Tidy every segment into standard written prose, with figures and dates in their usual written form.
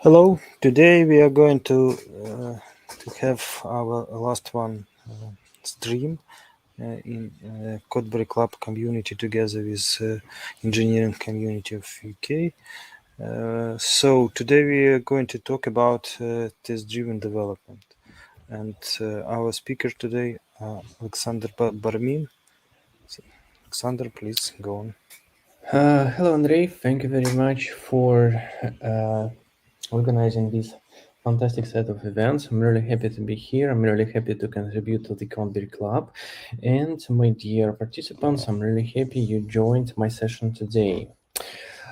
Hello. Today we are going to have our last one stream in Codeberry Club community together with engineering community of UK. So today we are going to talk about test-driven development, and our speaker today, Alexander Barmin. So, Alexander, please go on. Hello, Andrei. Thank you very much for organizing this fantastic set of events. I'm really happy to be here. I'm really happy to contribute to the Codeberry Club. And my dear participants, I'm really happy you joined my session today.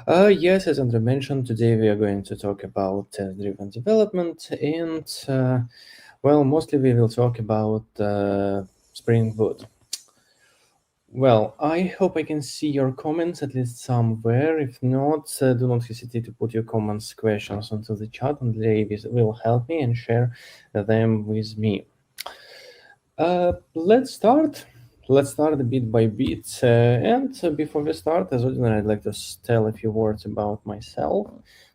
Yes, as Andrei mentioned, today we are going to talk about test-driven development and, well, mostly we will talk about Spring Boot. Well, I hope I can see your comments at least somewhere. If not, do not hesitate to put your comments, questions onto the chat, and Davis will help me and share them with me. Let's start. Let's start bit by bit. And before we start, as ordinary, I'd like to tell a few words about myself.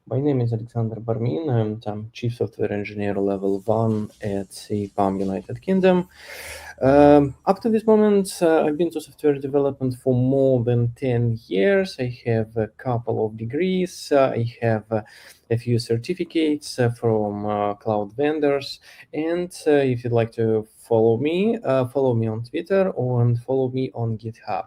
My name is Alexander Barmin, and I'm Chief Software Engineer Level 1 at CPAM United Kingdom. Up to this moment, I've been to software development for more than 10 years. I have a couple of degrees. I have a few certificates from cloud vendors. And if you'd like to follow me on Twitter and follow me on GitHub.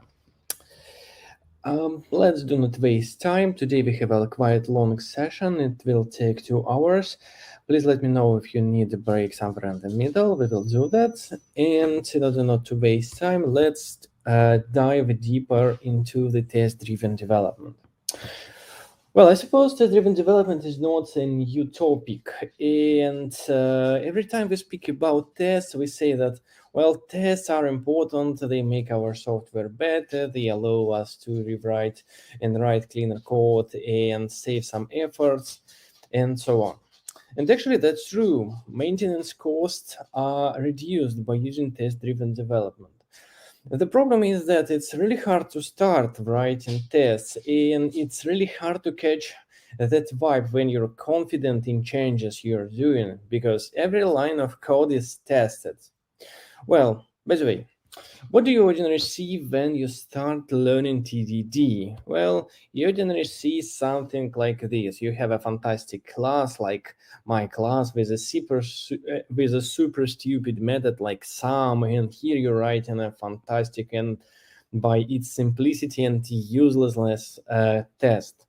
Let's do not waste time. Today we have a quite long session. It will take 2 hours. Please let me know if you need a break somewhere in the middle. We will do that. And in order not to waste time, let's dive deeper into the test-driven development. Well, I suppose test-driven development is not a new topic. And every time we speak about tests, we say that, well, tests are important. They make our software better. They allow us to rewrite and write cleaner code and save some efforts and so on. And actually, that's true. Maintenance costs are reduced by using test-driven development. The problem is that it's really hard to start writing tests, and it's really hard to catch that vibe when you're confident in changes you're doing, because every line of code is tested. Well, by the way, what do you ordinarily see when you start learning TDD? Well, you ordinarily see something like this. You have a fantastic class like my class with a super stupid method like sum, and here you're writing a fantastic and by its simplicity and uselessness test.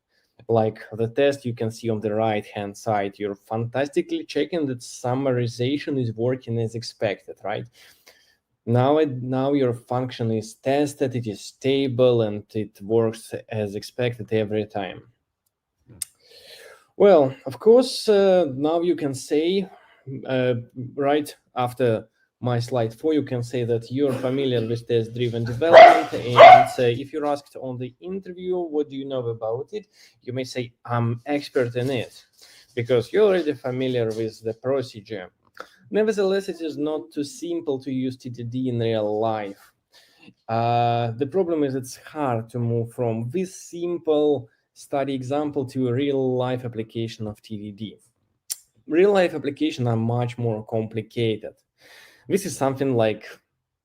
Like the test you can see on the right hand side, you're fantastically checking that summarization is working as expected, right? Now your function is tested, it is stable, and it works as expected every time. Well, of course, now you can say, right after my slide 4, you can say that you're familiar with test-driven development, and if you're asked on the interview, what do you know about it? You may say, I'm expert in it, because you're already familiar with the procedure. Nevertheless, it is not too simple to use TDD in real life. The problem is it's hard to move from this simple study example to a real-life application of TDD. Real-life applications are much more complicated. This is something like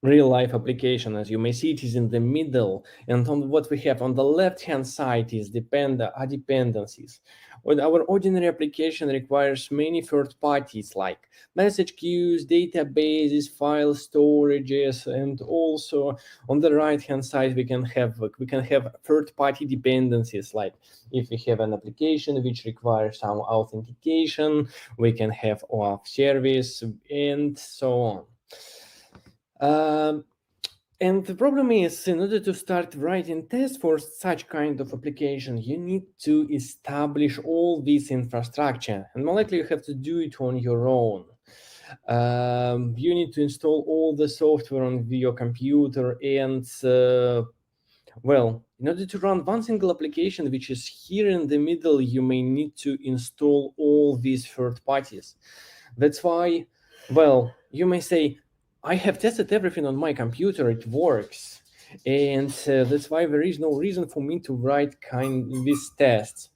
real-life application. As you may see, it is in the middle, and on what we have on the left-hand side is dependencies. Well, our ordinary application requires many third parties like message queues, databases, file storages, and also on the right-hand side we can have third-party dependencies. Like if we have an application which requires some authentication, we can have OAuth service and so on. And the problem is, in order to start writing tests for such kind of application, you need to establish all this infrastructure, and more likely you have to do it on your own. You need to install all the software on your computer, and well, in order to run one single application, which is here in the middle, you may need to install all these third parties. That's why, well, you may say, I have tested everything on my computer, it works. And that's why there is no reason for me to write these tests.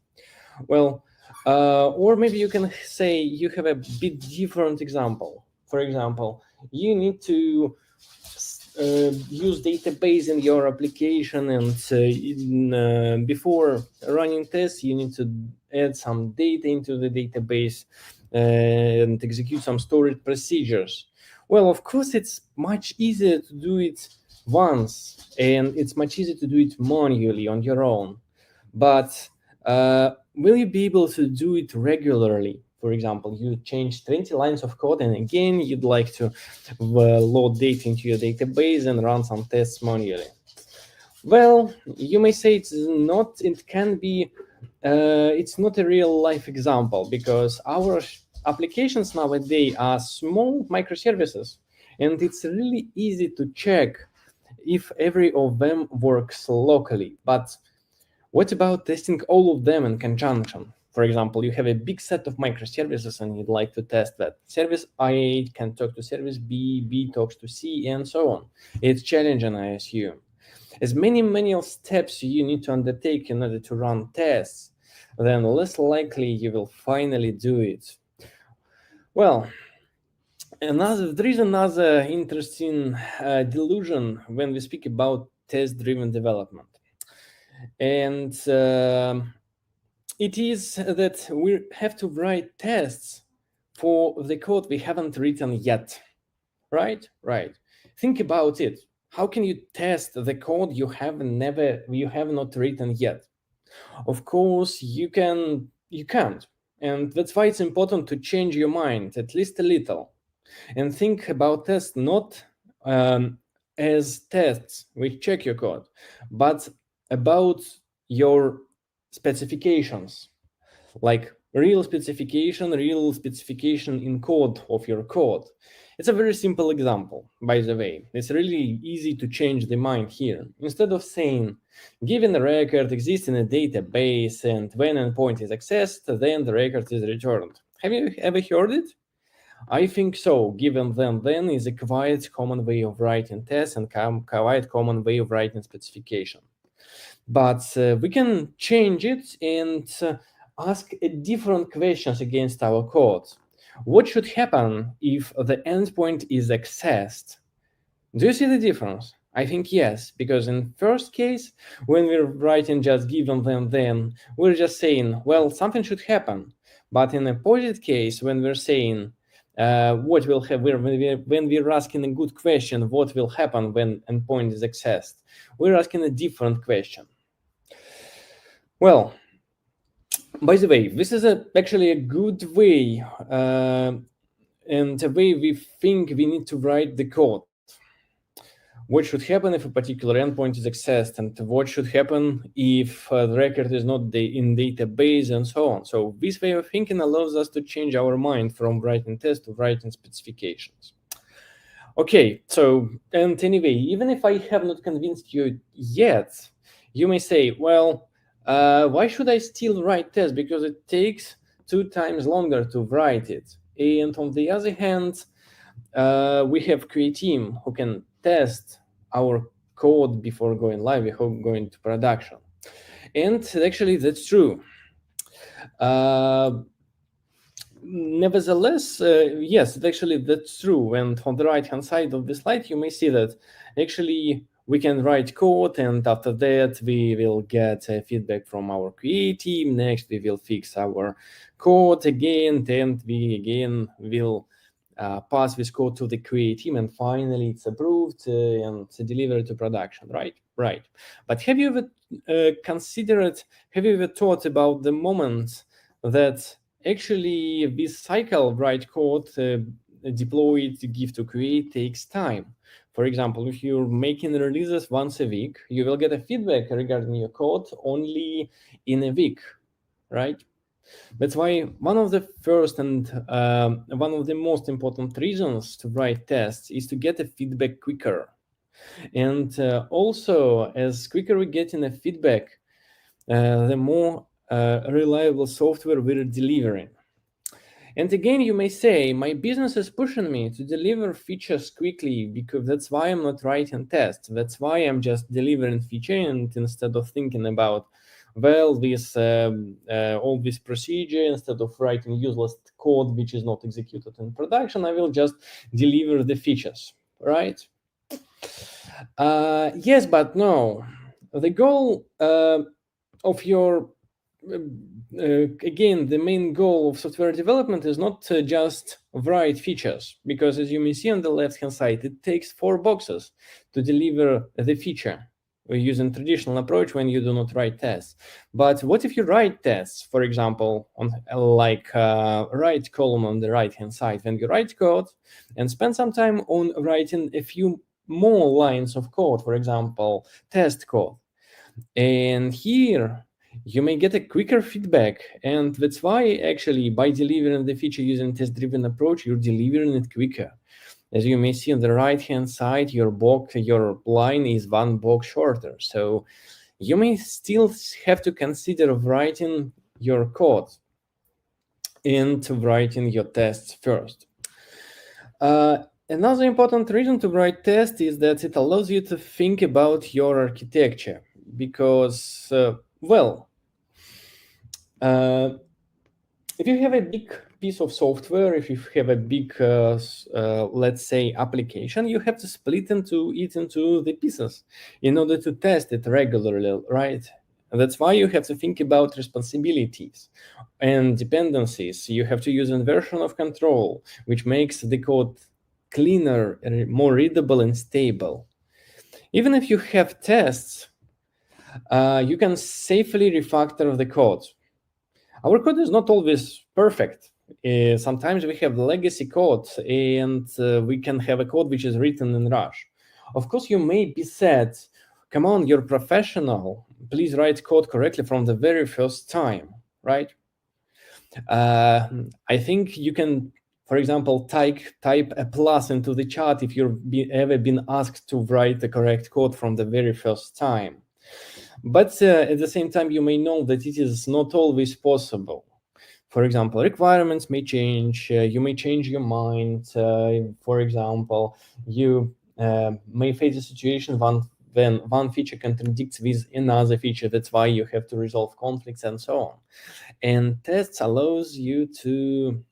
Well, Or maybe you can say you have a bit different example. For example, you need to use database in your application, and before running tests, you need to add some data into the database and execute some storage procedures. Well, of course, it's much easier to do it once, and it's much easier to do it manually on your own. But will you be able to do it regularly? For example, you change 20 lines of code, and again, you'd like to load data into your database and run some tests manually. Well, you may say it's not, it can be, it's not a real life example, because our applications nowadays are small microservices, and it's really easy to check if every of them works locally. But what about testing all of them in conjunction? For example, you have a big set of microservices and you'd like to test that service A can talk to service B, B talks to C, and so on. It's challenging, I assume. As many manual steps you need to undertake in order to run tests, then less likely you will finally do it. Well, there is another interesting delusion when we speak about test-driven development. And it is that we have to write tests for the code we haven't written yet, right? Right. Think about it. How can you test the code you have not written yet? Of course, you can't. And that's why it's important to change your mind at least a little and think about tests not as tests which check your code, but about your specifications, like real specification in code of your code. It's a very simple example, by the way. It's really easy to change the mind here. Instead of saying, given a record exists in a database and when endpoint is accessed, then the record is returned. Have you ever heard it? I think so, given then is a quite common way of writing tests and quite common way of writing specification. But we can change it and ask different questions against our code. What should happen if the endpoint is accessed? Do you see the difference? I think yes, because in first case, when we're writing just given then, we're just saying, well, something should happen. But in a opposite case, when we're saying, what will happen when we're asking a good question, what will happen when endpoint is accessed, we're asking a different question. Well, by the way, this is actually a good way and a way we think we need to write the code. What should happen if a particular endpoint is accessed, and what should happen if the record is not in database, and so on. So this way of thinking allows us to change our mind from writing tests to writing specifications. Okay, so, and anyway, even if I have not convinced you yet, you may say, well, why should I still write tests? Because it takes 2 times longer to write it. And on the other hand, we have QA team who can test our code before going live, before going to production. And actually, that's true. Nevertheless, yes, actually that's true. And on the right-hand side of the slide, you may see that actually we can write code, and after that we will get feedback from our QA team. Next, we will fix our code again, and we again will pass this code to the QA team, and finally it's approved and delivered to production, right? Right. But have you ever thought about the moment that actually this cycle, write code, deploy it, give to QA, takes time? For example, if you're making releases once a week, you will get a feedback regarding your code only in a week, right? That's why one of the first and one of the most important reasons to write tests is to get a feedback quicker. And also, as quicker we get in a feedback, the more reliable software we're delivering. And again, you may say, my business is pushing me to deliver features quickly, because that's why I'm not writing tests. That's why I'm just delivering feature, and instead of thinking about well, this all this procedure, instead of writing useless code which is not executed in production, I will just deliver the features, right? Yes, but no. The goal of your again, the main goal of software development is not to just write features, because as you may see on the left-hand side, it takes 4 boxes to deliver the feature. We use a traditional approach when you do not write tests. But what if you write tests, for example, on like right column on the right-hand side, when you write code and spend some time on writing a few more lines of code, for example, test code. And here you may get a quicker feedback, and that's why actually by delivering the feature using test-driven approach, you're delivering it quicker. As you may see on the right-hand side, your line is 1 box shorter. So you may still have to consider writing your code and writing your tests first. Another important reason to write tests is that it allows you to think about your architecture, because, if you have a big piece of software, if you have a big, let's say, application, you have to split into the pieces in order to test it regularly, right? And that's why you have to think about responsibilities and dependencies. You have to use a version of control, which makes the code cleaner and more readable and stable. Even if you have tests, you can safely refactor the code. Our code is not always perfect. Sometimes we have legacy code, and we can have a code which is written in rush. Of course, you may be said, come on, you're professional. Please write code correctly from the very first time, right? I think you can, for example, type a plus into the chat if you've ever been asked to write the correct code from the very first time. But at the same time, you may know that it is not always possible. For example, requirements may change. You may change your mind. For example, you may face a situation when one feature contradicts with another feature. That's why you have to resolve conflicts and so on. And tests allows you to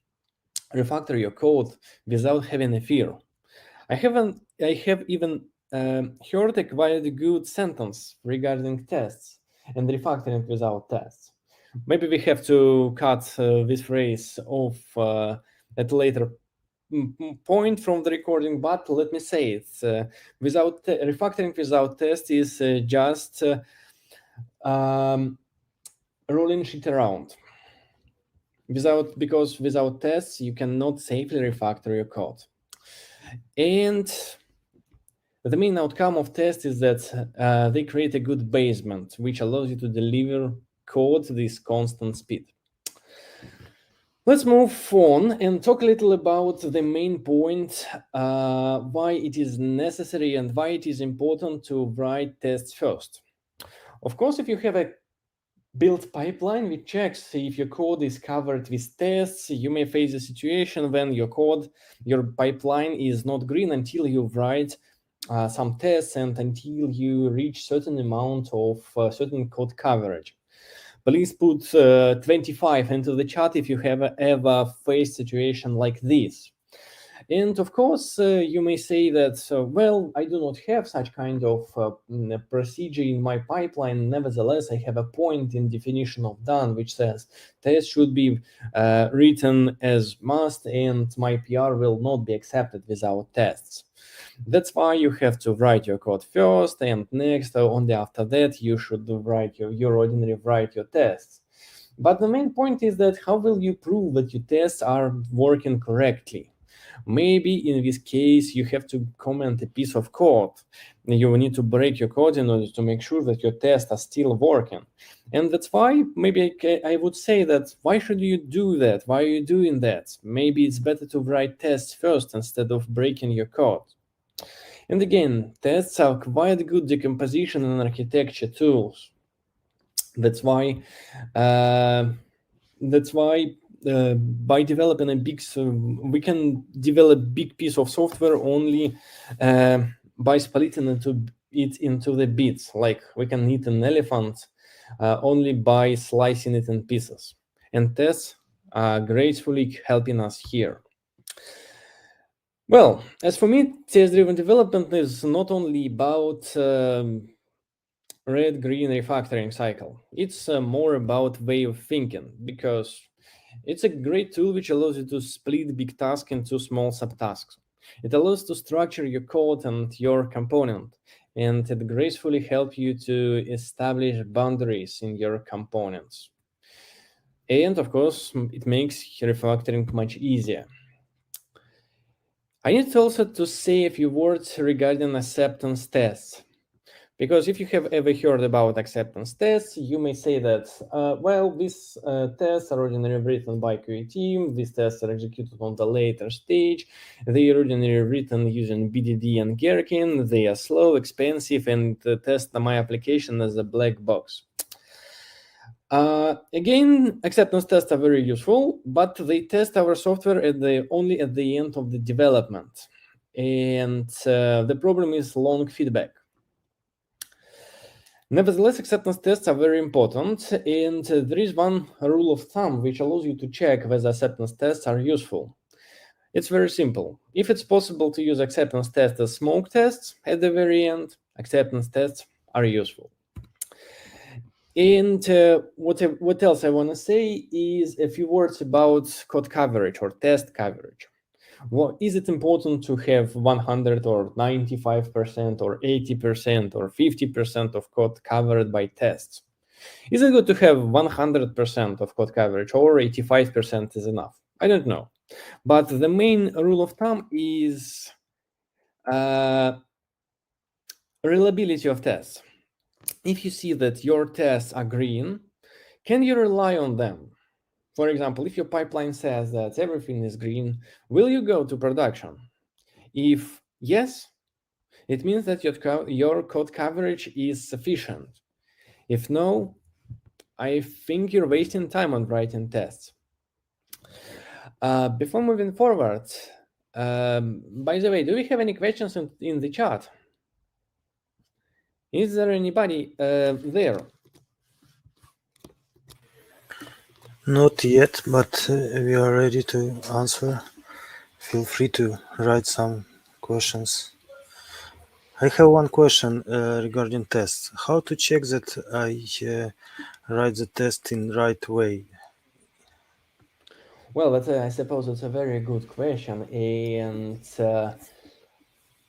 refactor your code without having a fear. I have even heard a quite good sentence regarding tests and refactoring without tests. Maybe we have to cut this phrase off at a later point from the recording, but let me say it. Refactoring without test is just rolling shit around. Because without tests, you cannot safely refactor your code. And the main outcome of tests is that they create a good basement, which allows you to deliver code with constant speed. Let's move on and talk a little about the main point, why it is necessary and why it is important to write tests first. Of course, if you have a build pipeline which checks if your code is covered with tests, you may face a situation when your pipeline is not green until you write some tests and until you reach certain amount of certain code coverage. Please put 25 into the chat if you have ever faced situation like this. And of course, you may say that, well, I do not have such kind of procedure in my pipeline. Nevertheless, I have a point in definition of done, which says test should be written as must, and my PR will not be accepted without tests. That's why you have to write your code first, and next, only after that, you should write write your tests. But the main point is that how will you prove that your tests are working correctly? Maybe in this case, you have to comment a piece of code. You need to break your code in order to make sure that your tests are still working. And that's why maybe I would say that, why should you do that? Why are you doing that? Maybe it's better to write tests first instead of breaking your code. And again, tests are quite good decomposition and architecture tools. That's why by developing we can develop big piece of software only by splitting it into the bits. Like we can eat an elephant only by slicing it in pieces. And tests are gracefully helping us here. Well, as for me, test-driven development is not only about red-green refactoring cycle. It's more about way of thinking, because it's a great tool which allows you to split big tasks into small subtasks. It allows to structure your code and your component, and it gracefully helps you to establish boundaries in your components. And of course, it makes refactoring much easier. I need also to say a few words regarding acceptance tests. Because if you have ever heard about acceptance tests, you may say that, well, these tests are originally written by QA team, these tests are executed on the later stage, they are originally written using BDD and Gherkin, they are slow, expensive, and test my application as a black box. Again, acceptance tests are very useful, but they test our software only at the end of the development. And the problem is long feedback. Nevertheless, acceptance tests are very important, and there is one rule of thumb which allows you to check whether acceptance tests are useful. It's very simple. If it's possible to use acceptance tests as smoke tests at the very end, acceptance tests are useful. And what else I want to say is a few words about code coverage or test coverage. Well, is it important to have 100 or 95% or 80% or 50% of code covered by tests? Is it good to have 100% of code coverage, or 85% is enough? I don't know. But the main rule of thumb is reliability of tests. If you see that your tests are green, can you rely on them? For example, if your pipeline says that everything is green, will you go to production? If yes, it means that your code coverage is sufficient. If no, I think you're wasting time on writing tests. Before moving forward, by the way, do we have any questions in the chat? Is there anybody there? Not yet, but we are ready to answer. Feel free to write some questions. I have one question regarding tests. How to check that I write the test in right way? Well, I suppose it's a very good question, and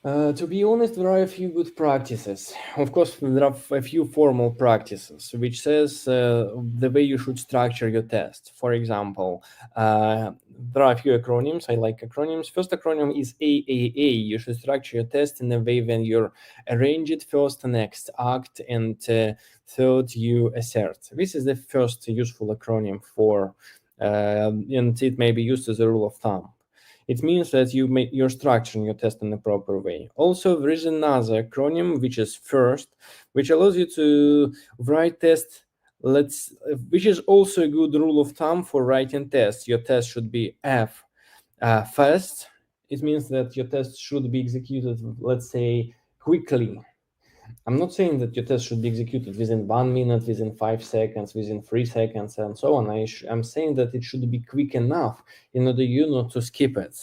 to be honest, there are a few good practices. Of course, there are a few formal practices, which says the way you should structure your test. For example, there are a few acronyms. I like acronyms. First acronym is AAA. You should structure your test in a way when you arrange it first, next act, and third you assert. This is the first useful acronym for, and it may be used as a rule of thumb. It means that you're structuring your test in the proper way. Also, there is another acronym, which is FIRST, which allows you to write tests, which is also a good rule of thumb for writing tests. Your test should be fast. It means that your test should be executed, let's say, quickly. I'm not saying that your test should be executed within 1 minute, within 5 seconds, within 3 seconds, and so on. I'm saying that it should be quick enough in order you not to skip it.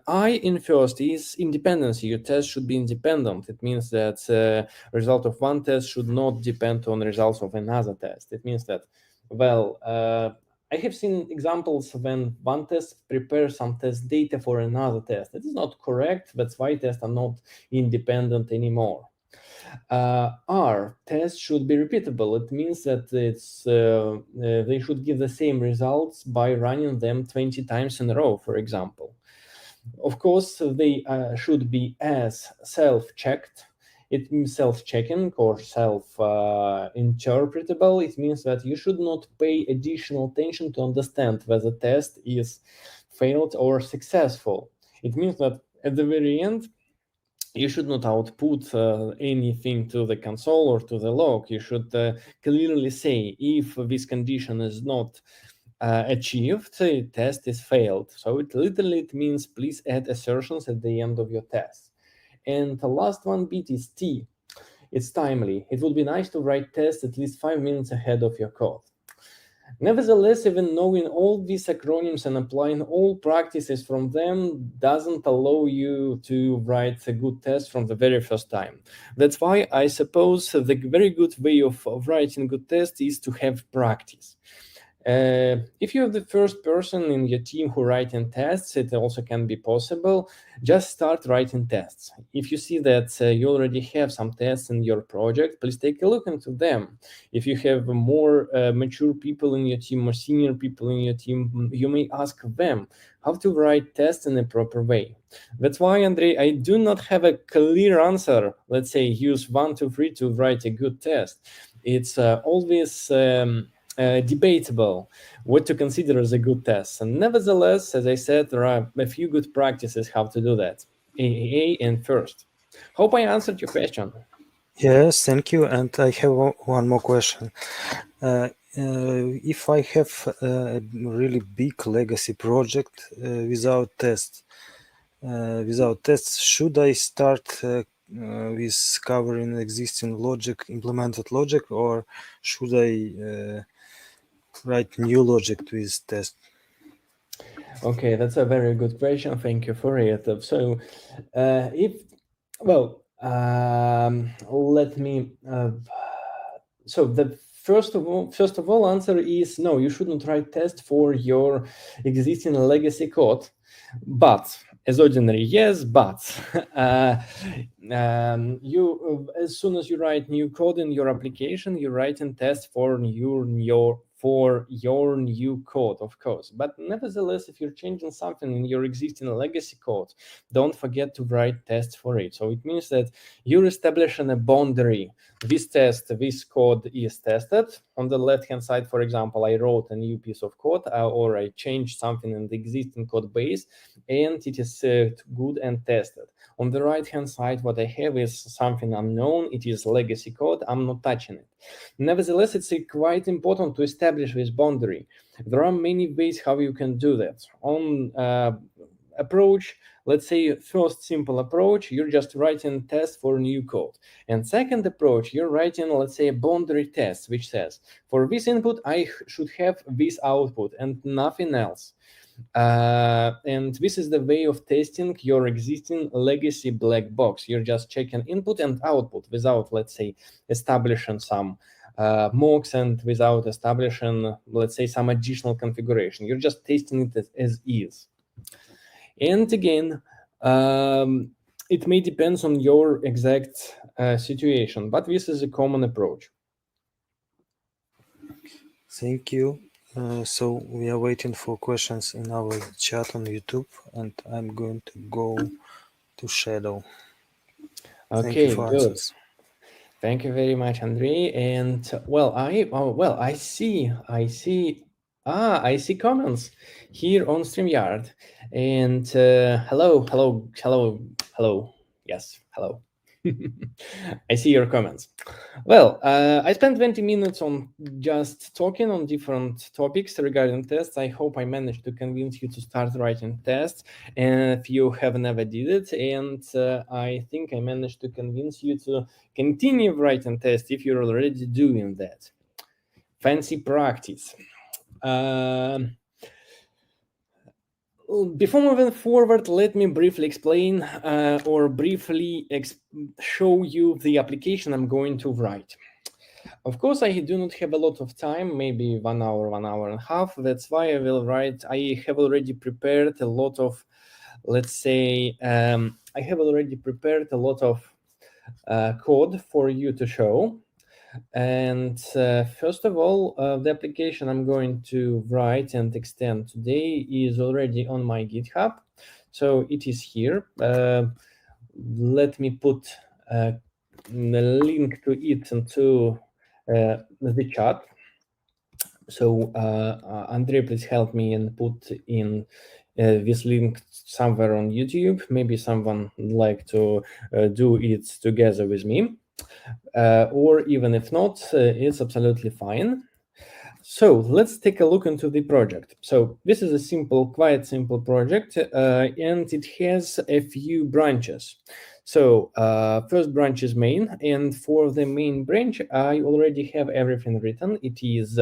I in first is independency. Your test should be independent. It means that result of one test should not depend on results of another test. It means that, well, I have seen examples when one test prepares some test data for another test. That is not correct. That's why tests are not independent anymore. Tests should be repeatable. It means that they should give the same results by running them 20 times in a row, for example. Of course, they should be as self-checked. It means self-checking or self-interpretable. It means that you should not pay additional attention to understand whether the test is failed or successful. It means that at the very end, you should not output anything to the console or to the log. You should clearly say if this condition is not achieved, the test is failed. So it means please add assertions at the end of your test. And the last one bit is T. It's timely. It would be nice to write tests at least 5 minutes ahead of your code. Nevertheless, even knowing all these acronyms and applying all practices from them doesn't allow you to write a good test from the very first time. That's why I suppose the very good way of writing good tests is to have practice. If you're the first person in your team who writing tests, it also can be possible. Just start writing tests. If you see that you already have some tests in your project, please take a look into them. If you have more mature people in your team or senior people in your team, you may ask them how to write tests in a proper way. That's why, Andrei, I do not have a clear answer. Let's say use 1, 2, 3 to write a good test. It's always debatable what to consider as a good test. And nevertheless, as I said, there are a few good practices how to do that. AAA and first. Hope I answered your question. Yes, thank you. And I have one more question. If I have a really big legacy project without tests, should I start with covering existing logic, implemented logic, or should I write new logic with test? Okay, that's a very good question. Thank you for it. So, let me. So the first of all, answer is no. You shouldn't write test for your existing legacy code, but as ordinary, yes, but you as soon as you write new code in your application, you write in test for your new code, of course. But nevertheless, if you're changing something in your existing legacy code, don't forget to write tests for it. So it means that you're establishing a boundary. This code is tested. On the left-hand side, for example, I wrote a new piece of code or I changed something in the existing code base, and it is good and tested. On the right-hand side, what I have is something unknown. It is legacy code. I'm not touching it. Nevertheless, it's quite important to establish this boundary. There are many ways how you can do that. On approach, let's say first simple approach, you're just writing test for new code. And second approach, you're writing, let's say, a boundary test, which says, for this input, I should have this output and nothing else. And this is the way of testing your existing legacy black box. You're just checking input and output without, let's say, establishing some mocks and without establishing, let's say, some additional configuration. You're just testing it as is. And again, it may depend on your exact situation, but this is a common approach. Thank you. So we are waiting for questions in our chat on YouTube, and I'm going to go to Shadow. Okay, thank you for good. answers. Thank you very much, Andrei. And I see comments here on StreamYard. And hello. Yes, hello. I see your comments. Well, I spent 20 minutes on just talking on different topics regarding tests. I hope I managed to convince you to start writing tests, and if you have never did it, and I think I managed to convince you to continue writing tests if you're already doing that. Fancy practice. Before moving forward, let me briefly explain or briefly show you the application I'm going to write. Of course, I do not have a lot of time, maybe 1 hour, 1 hour and a half. That's why I will write. I have already prepared a lot of, let's say, I have already prepared a lot of code for you to show. And first of all, the application I'm going to write and extend today is already on my GitHub. So it is here. Let me put the link to it into the chat. So Andrei, please help me and put in this link somewhere on YouTube. Maybe someone would like to do it together with me. Or even if not, it's absolutely fine. So let's take a look into the project. So this is a quite simple project, and it has a few branches. So first branch is main, and for the main branch, I already have everything written. It is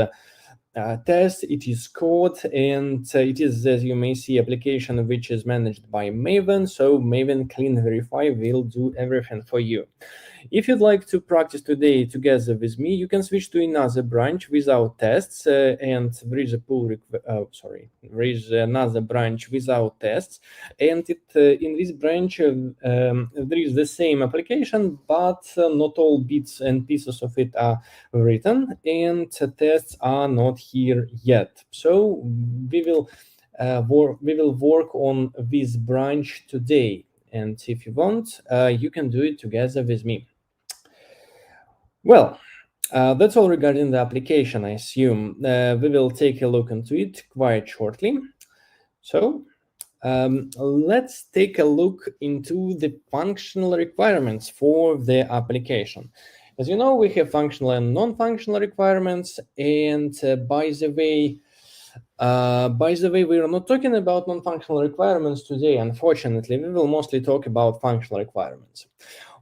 test, it is code, and it is, as you may see, application which is managed by Maven. So Maven Clean Verify will do everything for you. If you'd like to practice today together with me, you can switch to another branch without tests, and there is a there is another branch without tests, and in this branch there is the same application, but not all bits and pieces of it are written, and tests are not here yet. So we will work on this branch today, and if you want, you can do it together with me. Well, that's all regarding the application, I assume. We will take a look into it quite shortly. So let's take a look into the functional requirements for the application. As you know, we have functional and non-functional requirements, and by the way, we are not talking about non-functional requirements today. Unfortunately, we will mostly talk about functional requirements.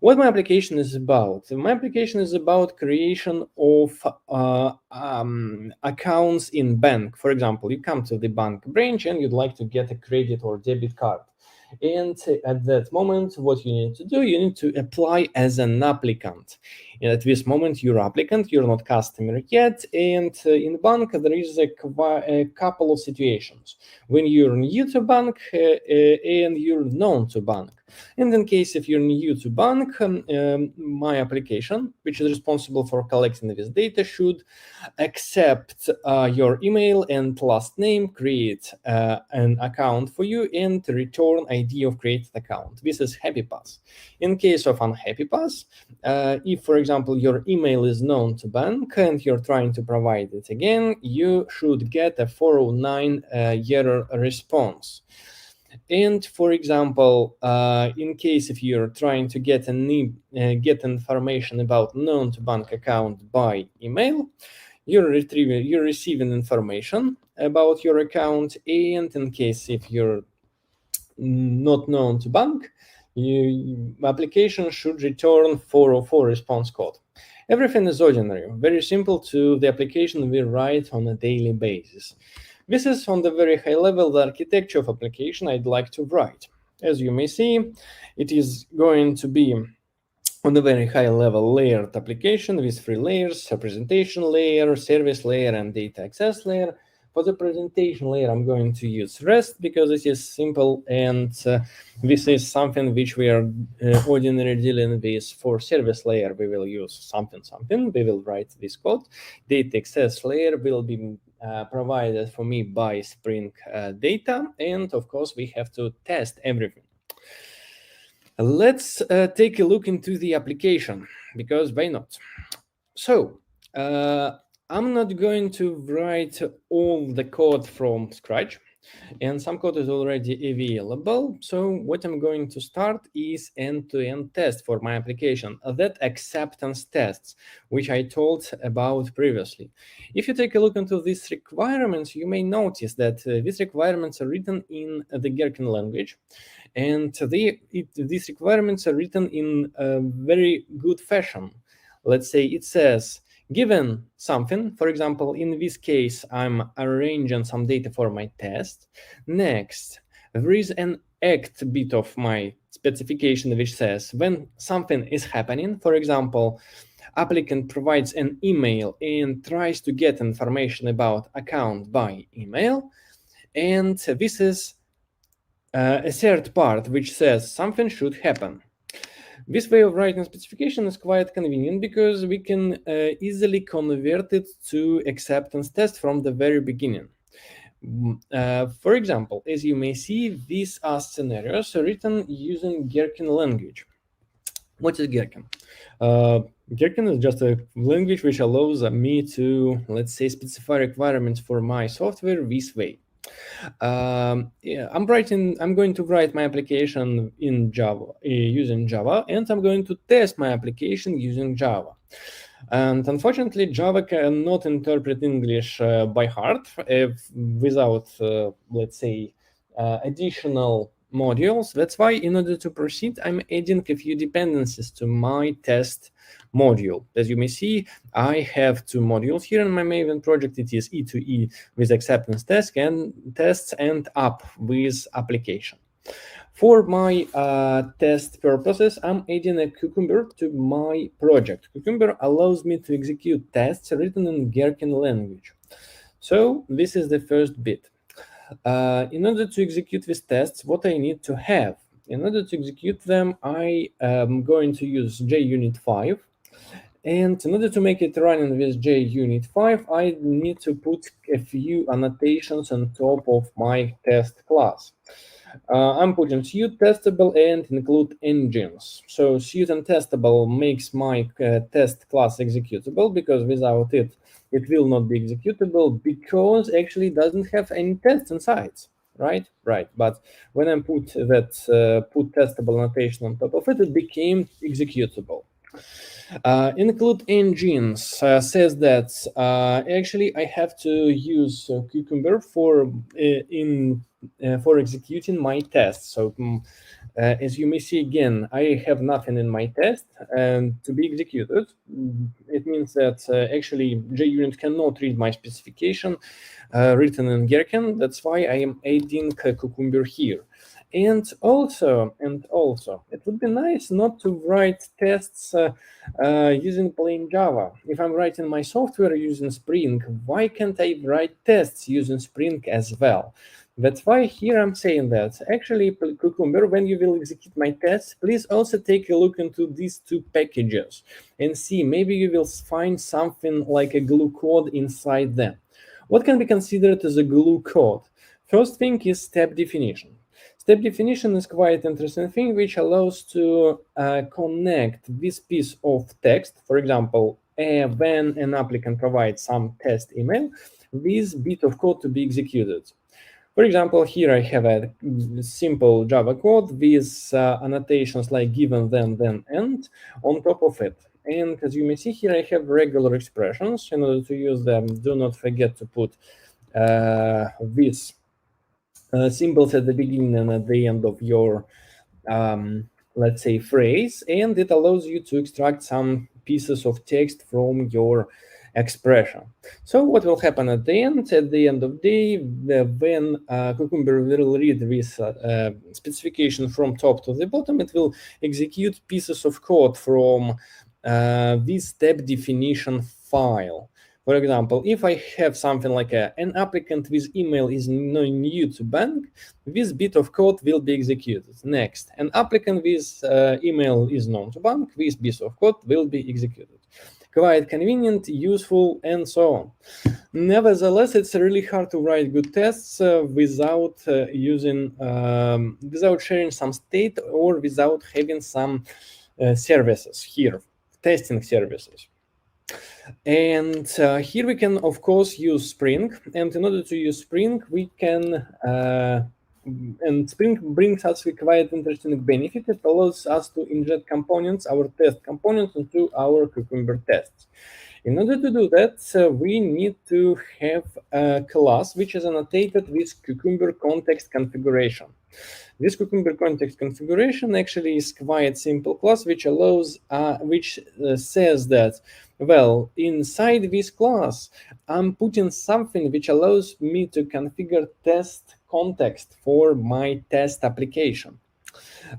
What my application is about? My application is about creation of accounts in bank. For example, you come to the bank branch and you'd like to get a credit or debit card. And at that moment, what you need to do, you need to apply as an applicant. And at this moment, you're applicant, you're not customer yet. And in bank, there is a couple of situations when you're new to bank and you're known to bank. And in case if you're new to bank, my application, which is responsible for collecting this data, should accept your email and last name, create an account for you, and return ID of created account. This is happy pass. In case of unhappy pass, if, for example, your email is known to bank and you're trying to provide it again, you should get a 409 error response. And for example, in case if you're trying to get information about known to bank account by email, you're receiving information about your account, and in case if you're not known to bank, application should return 404 response code. Everything is ordinary, very simple to the application we write on a daily basis. This is on the very high level the architecture of application I'd like to write. As you may see, it is going to be on a very high level layered application with 3 layers: a presentation layer, service layer, and data access layer. For the presentation layer, I'm going to use REST because it is simple, and this is something which we are ordinarily dealing with. For service layer, we will use something. We will write this code. Data access layer will be provided for me by Spring Data, and of course, we have to test everything. Let's take a look into the application, because why not? So I'm not going to write all the code from scratch, and some code is already available. So what I'm going to start is end-to-end test for my application, that acceptance tests, which I told about previously. If you take a look into these requirements, you may notice that these requirements are written in the Gherkin language, and these requirements are written in a very good fashion. Let's say it says, given something, for example, in this case, I'm arranging some data for my test. Next, there is an act bit of my specification which says when something is happening, for example, applicant provides an email and tries to get information about account by email. And this is a third part which says something should happen. This way of writing specification is quite convenient because we can easily convert it to acceptance test from the very beginning. For example, as you may see, these are scenarios written using Gherkin language. What is Gherkin? Gherkin is just a language which allows me to, let's say, specify requirements for my software this way. I'm going to write my application in Java using Java, and I'm going to test my application using Java. And unfortunately, Java cannot interpret English by heart without, let's say, additional modules. That's why in order to proceed, I'm adding a few dependencies to my test module. As you may see, I have two modules here in my Maven project. It is E2E with acceptance tests and app with application. For my test purposes, I'm adding a Cucumber to my project. Cucumber allows me to execute tests written in Gherkin language. So this is the first bit. In order to execute these tests, what I need to have? In order to execute them, I am going to use JUnit 5. And in order to make it running with JUnit 5, I need to put a few annotations on top of my test class. I'm putting suit testable and include engines. So suit and testable makes my test class executable, because without it, it will not be executable, because actually it doesn't have any tests inside, right? Right. But when I put that put testable annotation on top of it, it became executable. Include engines says that actually I have to use Cucumber for executing my test. So as you may see again, I have nothing in my test and to be executed. It means that actually JUnit cannot read my specification written in Gherkin. That's why I am adding Cucumber here. And also, it would be nice not to write tests using plain Java. If I'm writing my software using Spring, why can't I write tests using Spring as well? That's why here I'm saying that actually, Cucumber, when you will execute my tests, please also take a look into these two packages and see, maybe you will find something like a glue code inside them. What can be considered as a glue code? First thing is step definition. Step definition is quite interesting thing, which allows to connect this piece of text, for example, when an applicant provides some test email, this bit of code to be executed. For example, here I have a simple Java code with annotations like given, then, end on top of it. And as you may see here, I have regular expressions. In order to use them, do not forget to put these symbols at the beginning and at the end of your, let's say, phrase. And it allows you to extract some pieces of text from your expression. So what will happen at the end? At the end of the day, when Cucumber will read this specification from top to the bottom, it will execute pieces of code from this step definition file. For example, if I have something like an applicant with email is new to bank, this bit of code will be executed. Next, an applicant with email is known to bank, this piece of code will be executed. Quite convenient, useful, and so on. Nevertheless, it's really hard to write good tests without without sharing some state or without having some services here, testing services. And here we can, of course, use Spring. And in order to use Spring, we can, and Spring brings us a quite interesting benefit. It allows us to inject components, our test components, into our Cucumber tests. In order to do that, we need to have a class which is annotated with Cucumber context configuration. This Cucumber context configuration actually is quite simple class, which allows, says that, well, inside this class, I'm putting something which allows me to configure test context for my test application.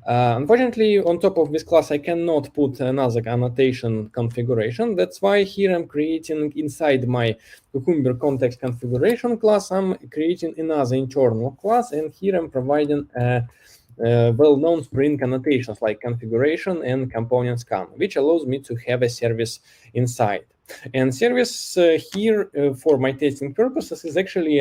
Unfortunately, on top of this class, I cannot put another annotation configuration. That's why here I'm creating inside my Cucumber context configuration class, I'm creating another internal class, and here I'm providing well-known Spring annotations like configuration and component scan, which allows me to have a service inside. And service here for my testing purposes is actually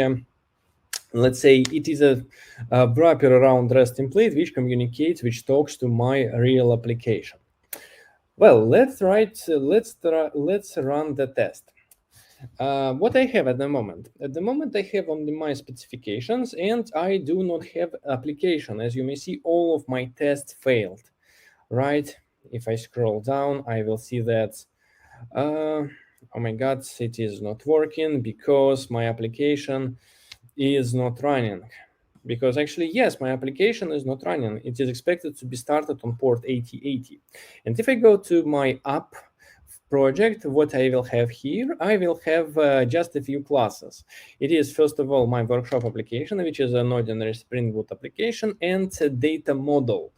let's say it is a wrapper around REST template which communicates, which talks to my real application. Well, let's run the test. What I have at the moment? At the moment, I have only my specifications, and I do not have application. As you may see, all of my tests failed, right? If I scroll down, I will see that, oh my God, it is not working because my application is not running. because actually, yes, my application is not running. It is expected to be started on port 8080. And if I go to my app project, what I will have here, I will have just a few classes. It is, first of all, my workshop application, which is an ordinary Spring Boot application, and a data model.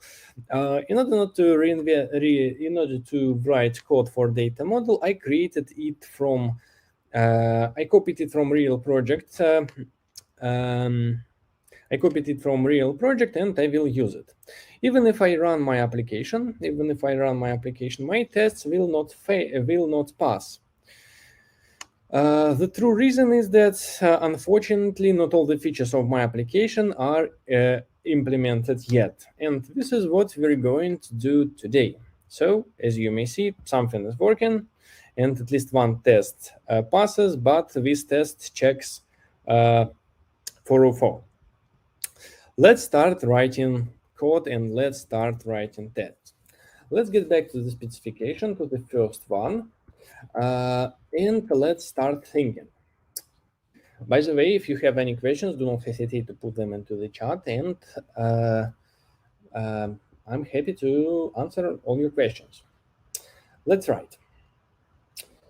In order to write code for data model, I created it from, I copied it from real project. I copied it from real project and I will use it. Even if I run my application, my tests will not pass. The true reason is that, unfortunately, not all the features of my application are implemented yet. And this is what we're going to do today. So, as you may see, something is working, and at least one test passes, but this test checks 404. Let's start writing code and let's start writing tests. Let's get back to the specification, to the first one, and let's start thinking. By the way, if you have any questions, do not hesitate to put them into the chat, and I'm happy to answer all your questions. Let's write.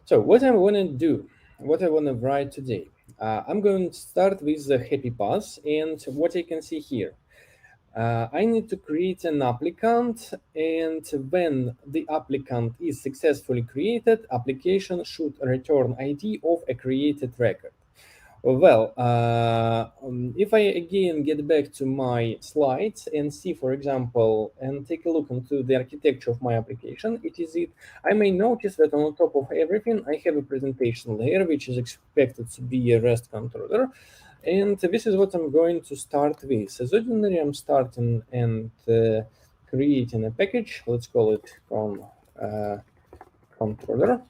So what I want to do, what I want to write today, I'm going to start with the happy pass, and what I can see here. I need to create an applicant, and when the applicant is successfully created, application should return ID of a created record. Well, if I again get back to my slides and see, for example, and take a look into the architecture of my application, I may notice that on top of everything, I have a presentation layer, which is expected to be a REST controller. And this is what I'm going to start with. As ordinary, I'm starting and creating a package. Let's call it controller.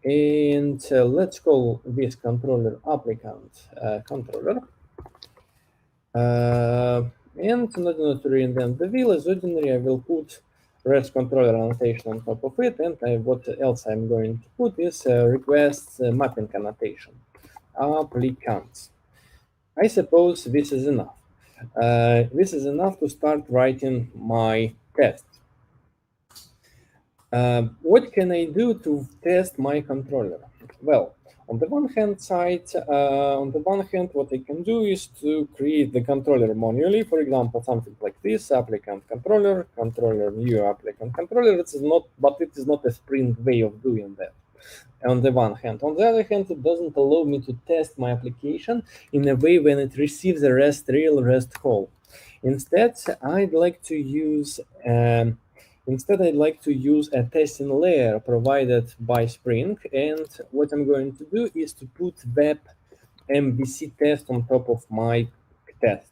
And let's call this controller applicant controller. And in order to reinvent the wheel, as ordinary, I will put REST controller annotation on top of it. And what else I'm going to put is request mapping annotation, applicants. I suppose this is enough. This is enough to start writing my test. What can I do to test my controller? Well, on the one hand, what I can do is to create the controller manually. For example, something like this: applicant controller, new applicant controller. It is not a Spring way of doing that. On the one hand. On the other hand, it doesn't allow me to test my application in a way when it receives a real REST call. Instead, I'd like to use a testing layer provided by Spring, and what I'm going to do is to put web MVC test on top of my test.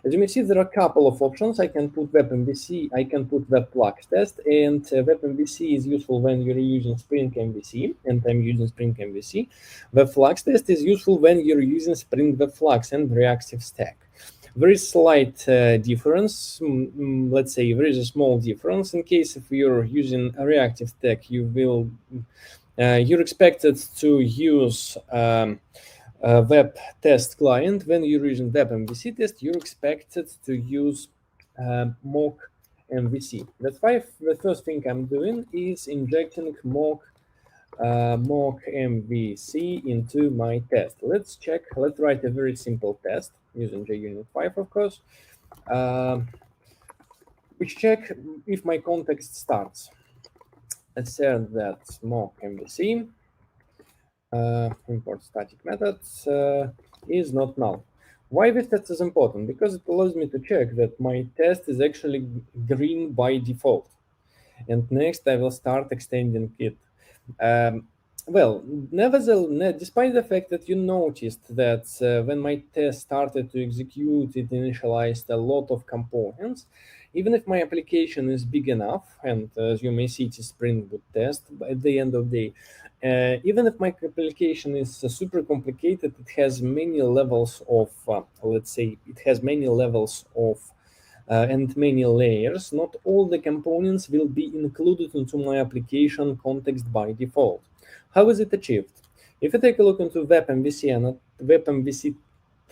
As you may see, there are a couple of options. I can put web MVC, I can put web flux test, and web MVC is useful when you're using Spring MVC, and I'm using Spring MVC. Web flux test is useful when you're using Spring Web Flux and reactive stack. There is slight difference. Let's say there is a small difference. In case if you're using a reactive stack, you're expected to use web test client. When you're using web MVC test, you're expected to use mock MVC. That's why the first thing I'm doing is injecting mock MVC into my test. Let's write a very simple test using JUnit 5, of course, which check if my context starts. Let's say that mock MVC import static methods is not null. Why this test is important? Because it allows me to check that my test is actually green by default. And next I will start extending it. Well, nevertheless, despite the fact that you noticed that when my test started to execute, it initialized a lot of components, even if my application is big enough, and as you may see, it is Spring Boot test, at the end of the day, even if my application is super complicated, it has many levels of, and many layers. Not all the components will be included into my application context by default. How is it achieved? If you take a look into web MVC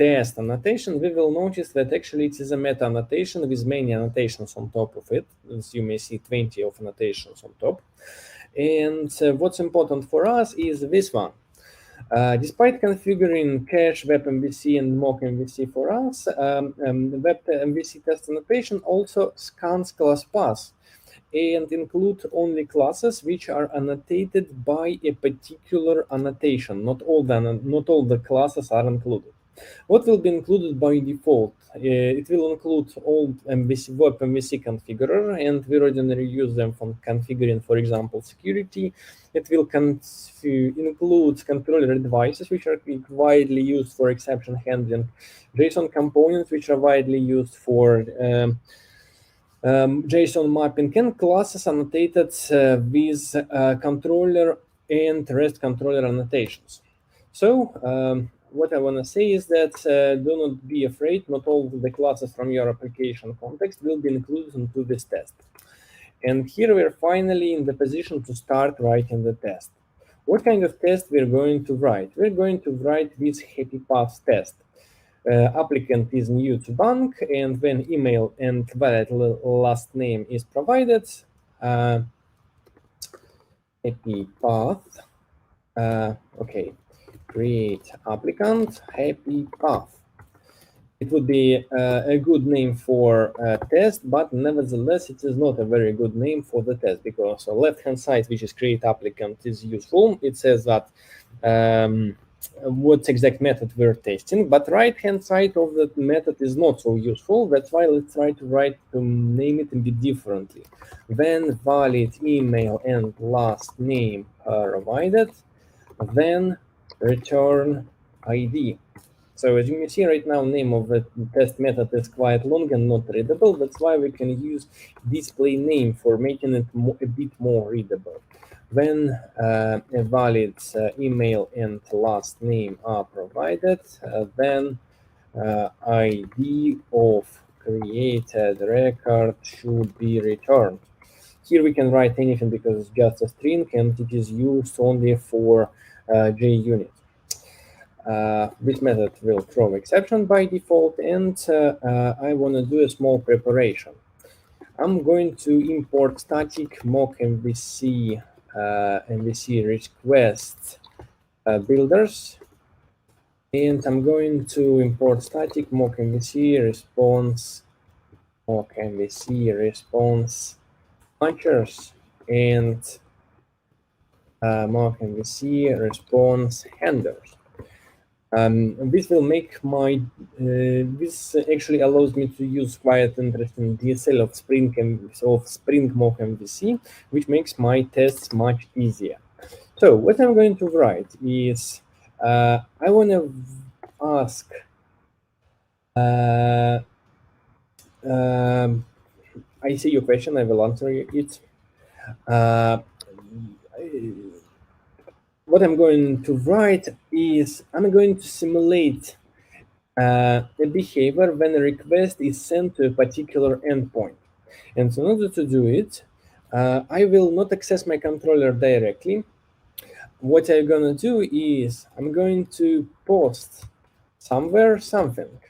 test annotation, we will notice that actually it is a meta annotation with many annotations on top of it. As you may see, 20 of annotations on top. And what's important for us is this one. Despite configuring cache, WebMVC, and mock MVC for us, WebMVC test annotation also scans class paths and include only classes which are annotated by a particular annotation. Not all the classes are included. What will be included by default? It will include all web MVC configurer, and we ordinarily use them for configuring, for example, security. It will include controller devices, which are widely used for exception handling, JSON components, which are widely used for JSON mapping, and classes annotated with controller and REST controller annotations. So what I want to say is that do not be afraid. Not all the classes from your application context will be included into this test. And here we're finally in the position to start writing the test. What kind of test we're going to write? We're going to write this happy path test. Applicant is new to bank, and when email and valid last name is provided, happy path, okay, create applicant happy path. It would be a good name for a test, but nevertheless, it is not a very good name for the test, because the left-hand side, which is create applicant, is useful. It says that what exact method we're testing, but right-hand side of the method is not so useful. That's why let's try to name it a bit differently. When valid email and last name are provided, then return ID. So as you can see right now, name of the test method is quite long and not readable. That's why we can use display name for making it a bit more readable. When a valid email and last name are provided, then ID of created record should be returned. Here we can write anything because it's just a string and it is used only for JUnit. This method will throw exception by default, and I want to do a small preparation. I'm going to import static mock MVC request builders, and I'm going to import static mock MVC response launchers and mock MVC response handlers. This will make my this actually allows me to use quite interesting DSL of Spring mock MVC, which makes my tests much easier. So what I'm going to write is I want to ask I see your question. I will answer it. What I'm going to write is I'm going to simulate a behavior when a request is sent to a particular endpoint. And so in order to do it, I will not access my controller directly. What I'm going to do is I'm going to post somewhere something.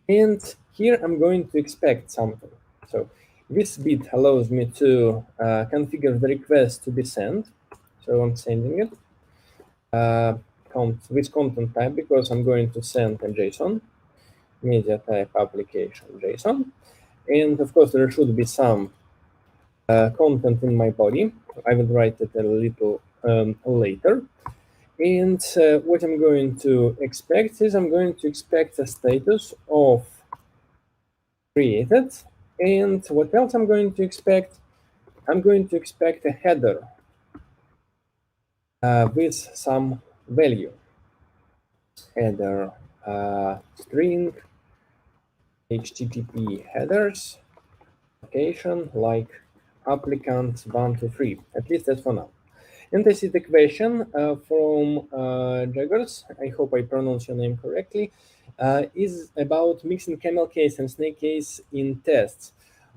And here I'm going to expect something. So this bit allows me to configure the request to be sent. So I'm sending it with content type, because I'm going to send a JSON, media type application JSON. And of course, there should be some content in my body. I will write it a little later. And what I'm going to expect is I'm going to expect a status of created. And what else I'm going to expect? I'm going to expect a header with some value. Header string, HTTP headers, location like applicant 123. At least that's for now. And I see the question from Jaggers, I hope I pronounce your name correctly, is about mixing camel case and snake case in tests.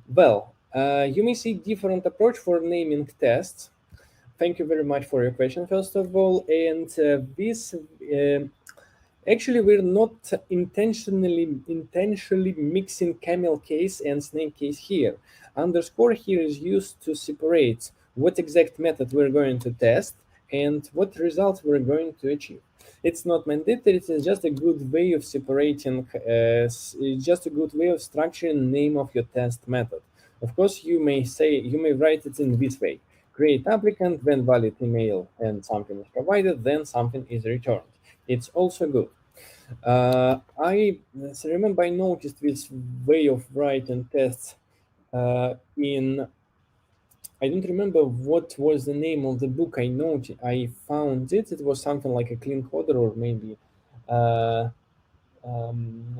Well, you may see different approach for naming tests. Thank you very much for your question, first of all. And this Actually, we're not intentionally mixing camel case and snake case here. Underscore here is used to separate what exact method we're going to test and what results we're going to achieve. It's not mandatory, it's just a good way of separating, it's just a good way of structuring name of your test method. Of course, you may write it in this way. Create applicant, when valid email and something is provided, then something is returned. It's also good. I remember I noticed this way of writing tests in, I don't remember what was the name of the book I found it. It was something like a clean coder or maybe uh, um,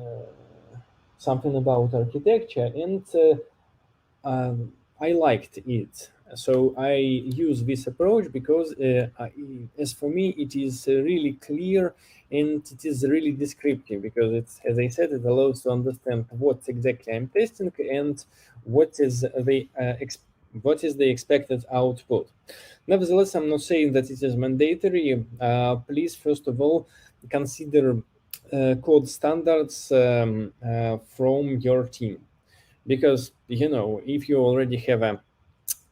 something about architecture, and I liked it. So I use this approach because, as for me, it is really clear and it is really descriptive because it's, as I said, it allows to understand what exactly I'm testing and what is the expected output. Nevertheless, I'm not saying that it is mandatory. Please, first of all, consider code standards from your team, because if you already have a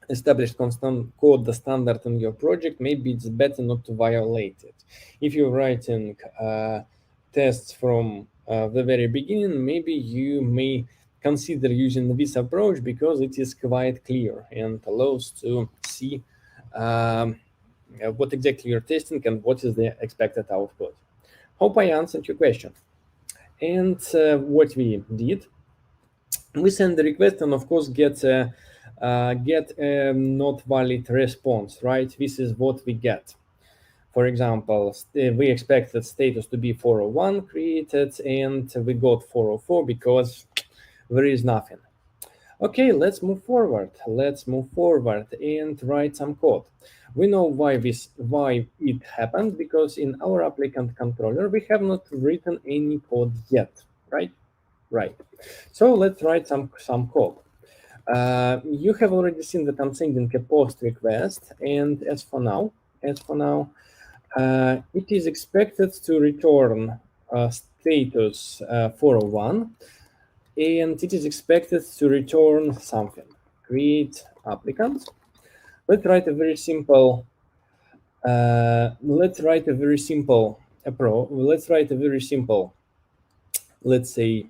established constant code the standard in your project, maybe it's better not to violate it. If you're writing tests from the very beginning, maybe you may consider using this approach because it is quite clear and allows to see what exactly you're testing and what is the expected output. Hope I answered your question. And what we did, we send the request and of course get a not valid response, right? This is what we get. For example, we expected status to be 401 created and we got 404 because there is nothing. Okay, let's move forward. Let's move forward and write some code. We know why it happened, because in our applicant controller we have not written any code yet, right? Right. So let's write some code. You have already seen that I'm sending a post request, and as for now, it is expected to return status 401, and it is expected to return something. Create applicant. Let's write a very simple. Let's write a very simple approach. Let's say,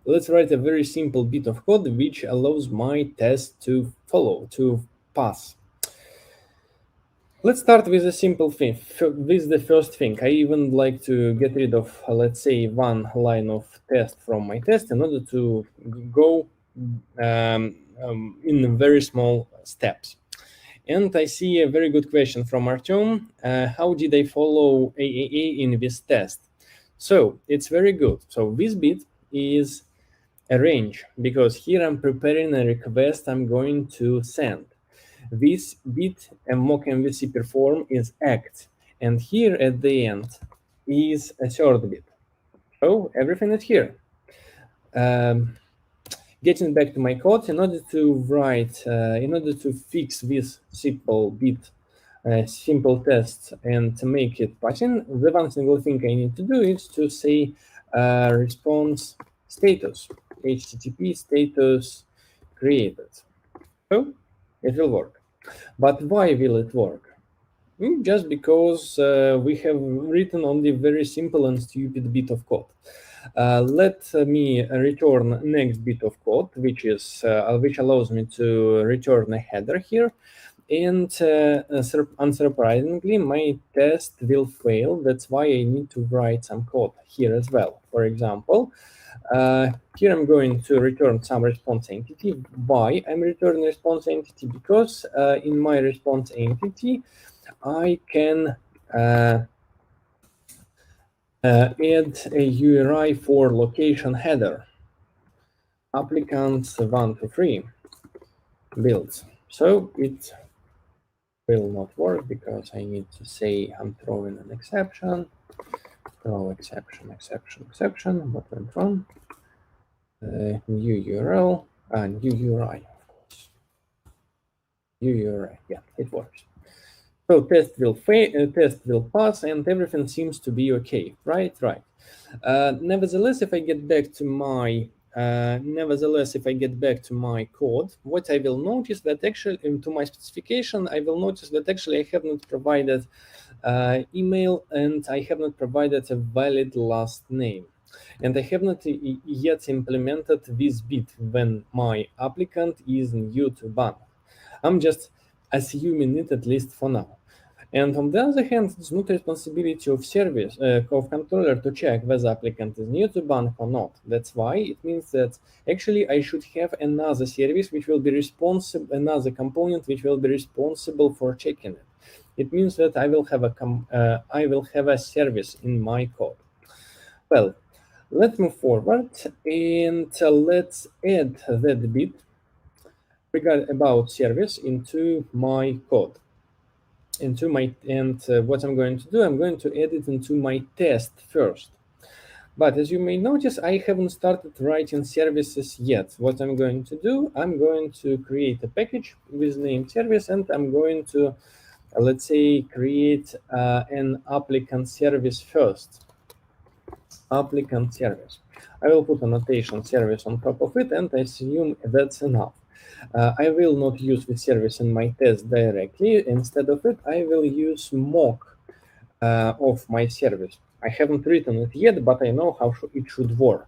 let's write a very simple bit of code which allows my test to pass. Let's start with a simple thing, with the first thing. I even like to get rid of, let's say, one line of test from my test in order to go in very small steps. And I see a very good question from Artyom. How did I follow AAA in this test? So it's very good. So this bit is a range, because here I'm preparing a request I'm going to send. This bit a mock MVC perform is act, and here at the end is a third bit. So everything is here. Getting back to my code, in order to fix this simple bit, simple test and to make it passing, the one single thing I need to do is to say response status, HTTP status created. So it will work. But why will it work? Just because we have written only very simple and stupid bit of code. Let me return next bit of code, which allows me to return a header here. And unsurprisingly, my test will fail. That's why I need to write some code here as well. For example, here I'm going to return some response entity. Why I'm returning response entity? Because in my response entity, I can add a URI for location header, applicants 1 to 3 builds. So it will not work because I need to say I'm throwing an exception. Throw exception. What went wrong? New URL and new URI, of course. New URI, yeah, it works. So test will pass, and everything seems to be okay, right? Right. Nevertheless, if I get back to my code, what I will notice that actually to my specification, I will notice that actually I have not provided email and I have not provided a valid last name. And I have not yet implemented this bit when my applicant is new to ban. I'm just assuming it, at least for now. And on the other hand, it's not responsibility of service of controller to check whether applicant is new to bank or not. That's why it means that actually I should have another service which will be responsible, another component which will be responsible for checking it. It means that I will have a service in my code. Well, let's move forward and let's add that bit about service into my code. What I'm going to do, I'm going to add it into my test first. But as you may notice, I haven't started writing services yet. What I'm going to do, I'm going to create a package with name service, and I'm going to, let's say, create an applicant service first. Applicant service. I will put a notation service on top of it, and I assume that's enough. I will not use the service in my test directly. Instead of it, I will use mock of my service. I haven't written it yet, but I know how it should work.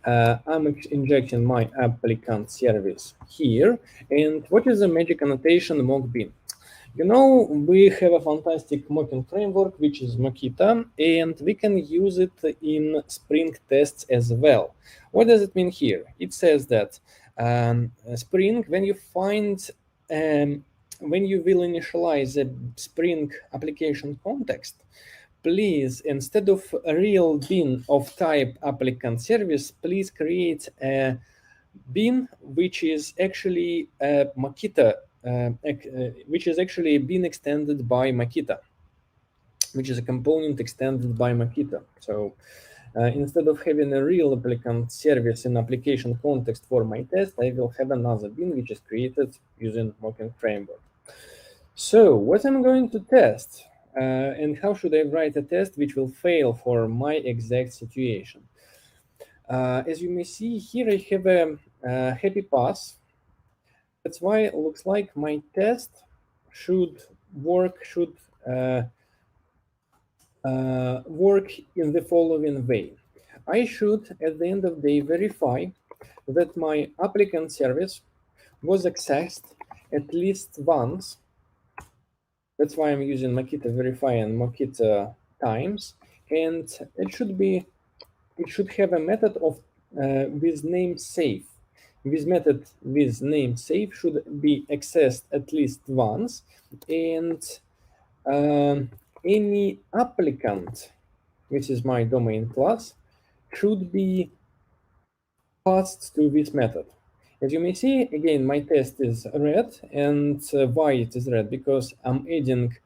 I'm injecting my applicant service here. And what is the magic annotation mock bin? You know, we have a fantastic mocking framework, which is Mockita, and we can use it in Spring tests as well. What does it mean here? It says that Spring, when you will initialize a Spring application context, please, instead of a real bin of type applicant service, please create a bin which is actually a Mockita, which is actually bin extended by Mockita, which is a component extended by Mockita. So instead of having a real applicant service in application context for my test, I will have another bin which is created using mocking framework. So what I'm going to test, and how should I write a test which will fail for my exact situation? As you may see here, I have a happy pass. That's why it looks like my test should work in the following way. I should, at the end of the day, verify that my applicant service was accessed at least once. That's why I'm using Mockita verify and Mockita times, and it should have a method of with name safe. This method with name safe should be accessed at least once, and any applicant, which is my domain class, should be passed to this method. As you may see, again, my test is red, and why it is red? Because I'm adding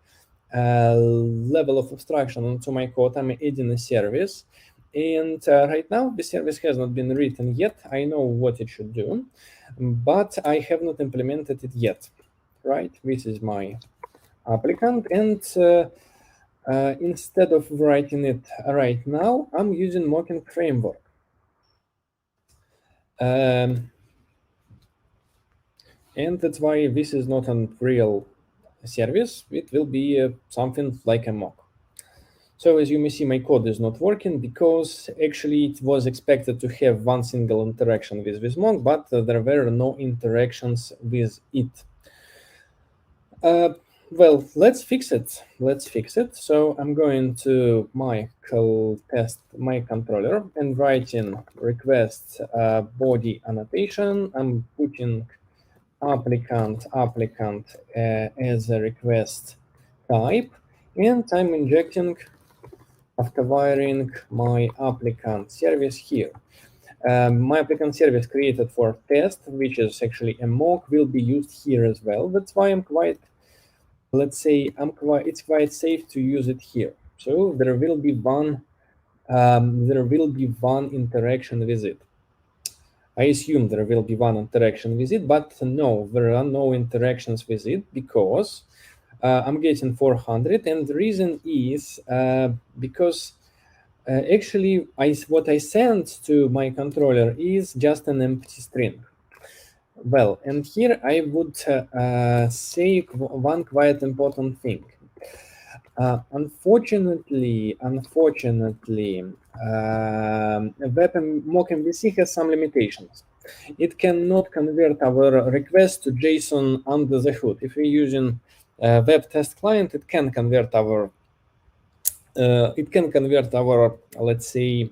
a level of abstraction onto my code. I'm adding a service, and right now the service has not been written yet. I know what it should do, but I have not implemented it yet. Right? This is my applicant, and instead of writing it right now, I'm using mocking framework. And that's why this is not a real service. It will be something like a mock. So as you may see, my code is not working because actually it was expected to have one single interaction with this mock, but there were no interactions with it. Well, let's fix it. So I'm going to my test my controller and writing request body annotation. I'm putting applicant as a request type, and I'm injecting after wiring my applicant service here. My applicant service created for test, which is actually a mock, will be used here as well. That's why I'm quite, let's say, it's quite safe to use it here. So there will be one interaction with it. I assume there will be one interaction with it, but no, there are no interactions with it because I'm getting 400, and the reason is because actually what I sent to my controller is just an empty string. Well, and here I would say one quite important thing. Unfortunately, Web mock MVC has some limitations. It cannot convert our request to JSON under the hood. If we're using web test client, it can convert our let's say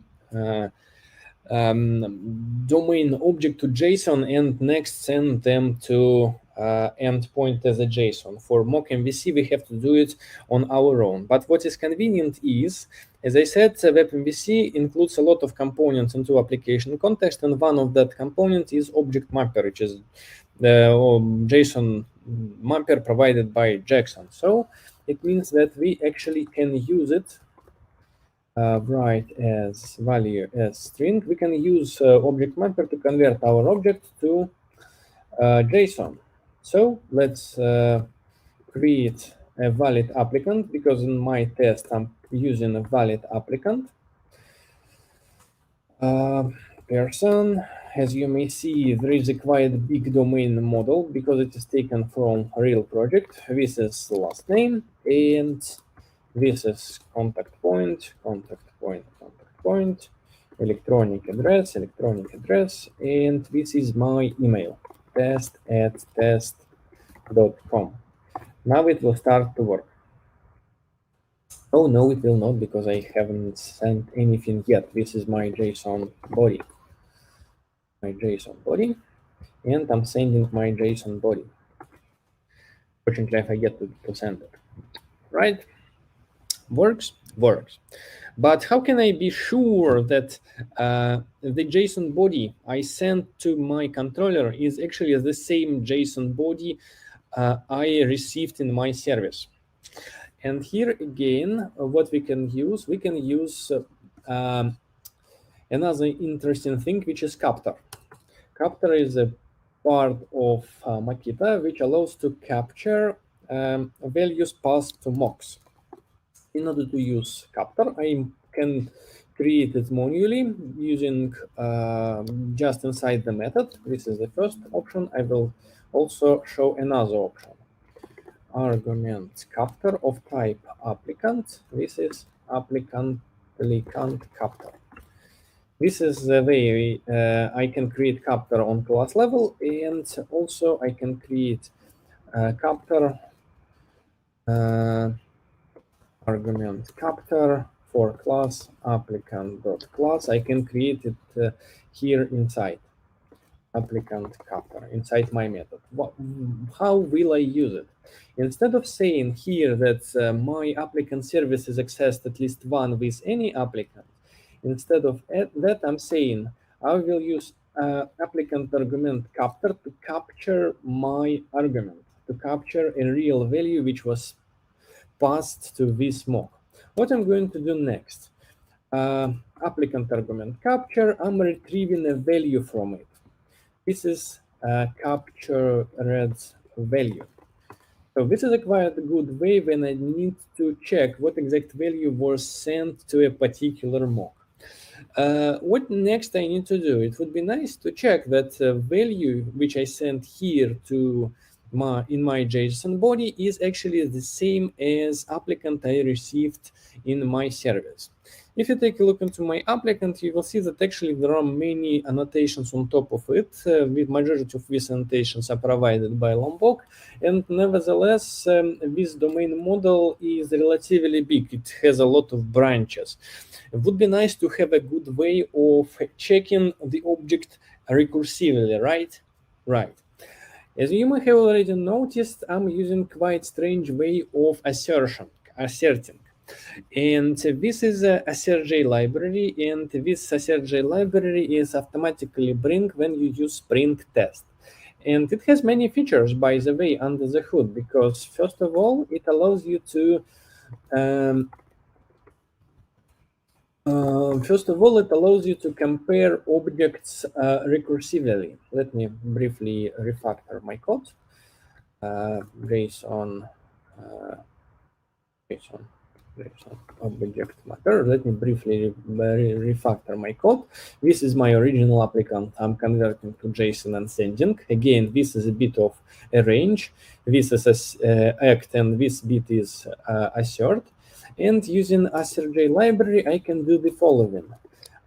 domain object to JSON and next send them to endpoint as a JSON. For mock MVC, we have to do it on our own. But what is convenient is, as I said, Web MVC includes a lot of components into application context, and one of that component is object mapper, which is the JSON mapper provided by Jackson. So it means that we actually can use it write as value as string. We can use object mapper to convert our object to JSON. So let's create a valid applicant, because in my test I'm using a valid applicant. Person, as you may see, there is a quite big domain model because it is taken from a real project. This is last name, and this is contact point, electronic address, and this is my email, test@test.com. Now it will start to work. Oh, no, it will not, because I haven't sent anything yet. This is my JSON body. And I'm sending my JSON body. Fortunately, I forget to send it. Right? Works? Works. But how can I be sure that the JSON body I sent to my controller is actually the same JSON body I received in my service? And here again, what we can use another interesting thing, which is Captor. Captor is a part of Makita, which allows to capture values passed to mocks. In order to use Captor, I can create it manually using just inside the method. This is the first option. I will also show another option. Argument Captor of type applicant. This is applicant Captor. This is the way I can create Captor on class level, and also I can create Captor argument Captor for class applicant.class. I can create it here inside applicant Captor, inside my method. How will I use it? Instead of saying here that my applicant service is accessed at least one with any applicant, instead of that, I'm saying I will use applicant argument Captor to capture my argument, to capture a real value which was passed to this mock. What I'm going to do next, applicant argument capture, I'm retrieving a value from it. This is captured value. So this is a quite good way when I need to check what exact value was sent to a particular mock. What next I need to do? It would be nice to check that value which I sent here to in my JSON body is actually the same as applicant I received in my service. If you take a look into my applicant, you will see that actually there are many annotations on top of it. The majority of these annotations are provided by Lombok, and nevertheless, this domain model is relatively big. It has a lot of branches. It would be nice to have a good way of checking the object recursively, right? Right. As you may have already noticed, I'm using quite strange way of asserting. And this is a AssertJ library, and this AssertJ library is automatically bring when you use Spring test. And it has many features, by the way, under the hood, because first of all, it allows you to compare objects recursively. Let me briefly refactor my code. JSON JSON object matter. Let me briefly refactor my code. This is my original applicant. I'm converting to JSON and sending. Again, this is a bit of a range. This is act and this bit is assert. And using assert.j library, I can do the following.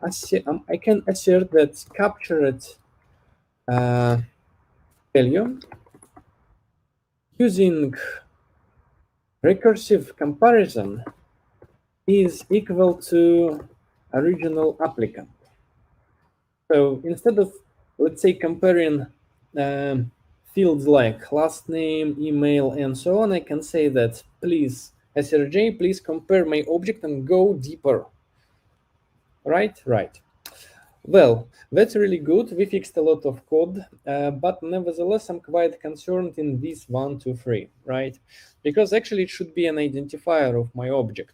I can assert that captured value using recursive comparison is equal to original applicant. So instead of, let's say, comparing fields like last name, email, and so on, I can say that please, SRJ, please compare my object and go deeper. Right? Right. Well, that's really good. We fixed a lot of code, but nevertheless, I'm quite concerned in this 1, 2, 3, right? Because actually it should be an identifier of my object.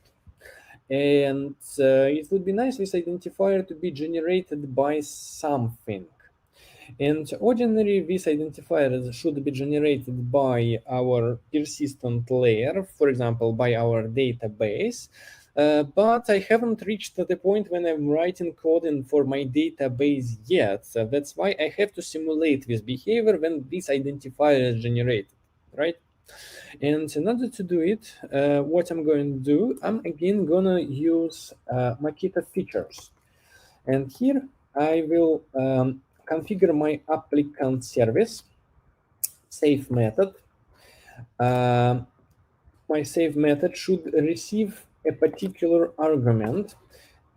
And it would be nice this identifier to be generated by something. And ordinarily, this identifier should be generated by our persistent layer, for example, by our database. But I haven't reached the point when I'm writing coding for my database yet. So that's why I have to simulate this behavior when this identifier is generated, right? And in order to do it, what I'm going to do, I'm again gonna use Makita features. And here I will configure my applicant service, save method. My save method should receive a particular argument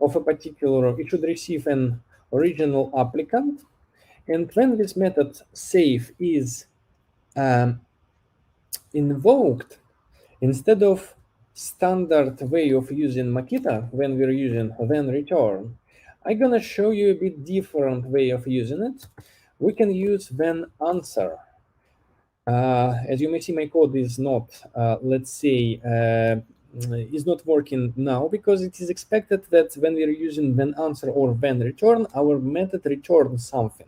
of a particular, it should receive an original applicant. And when this method save is invoked, instead of standard way of using Makita when we're using then return, I'm gonna show you a bit different way of using it. We can use then answer. As you may see, my code is not, let's say, is not working now because it is expected that when we're using then answer or then return, our method returns something.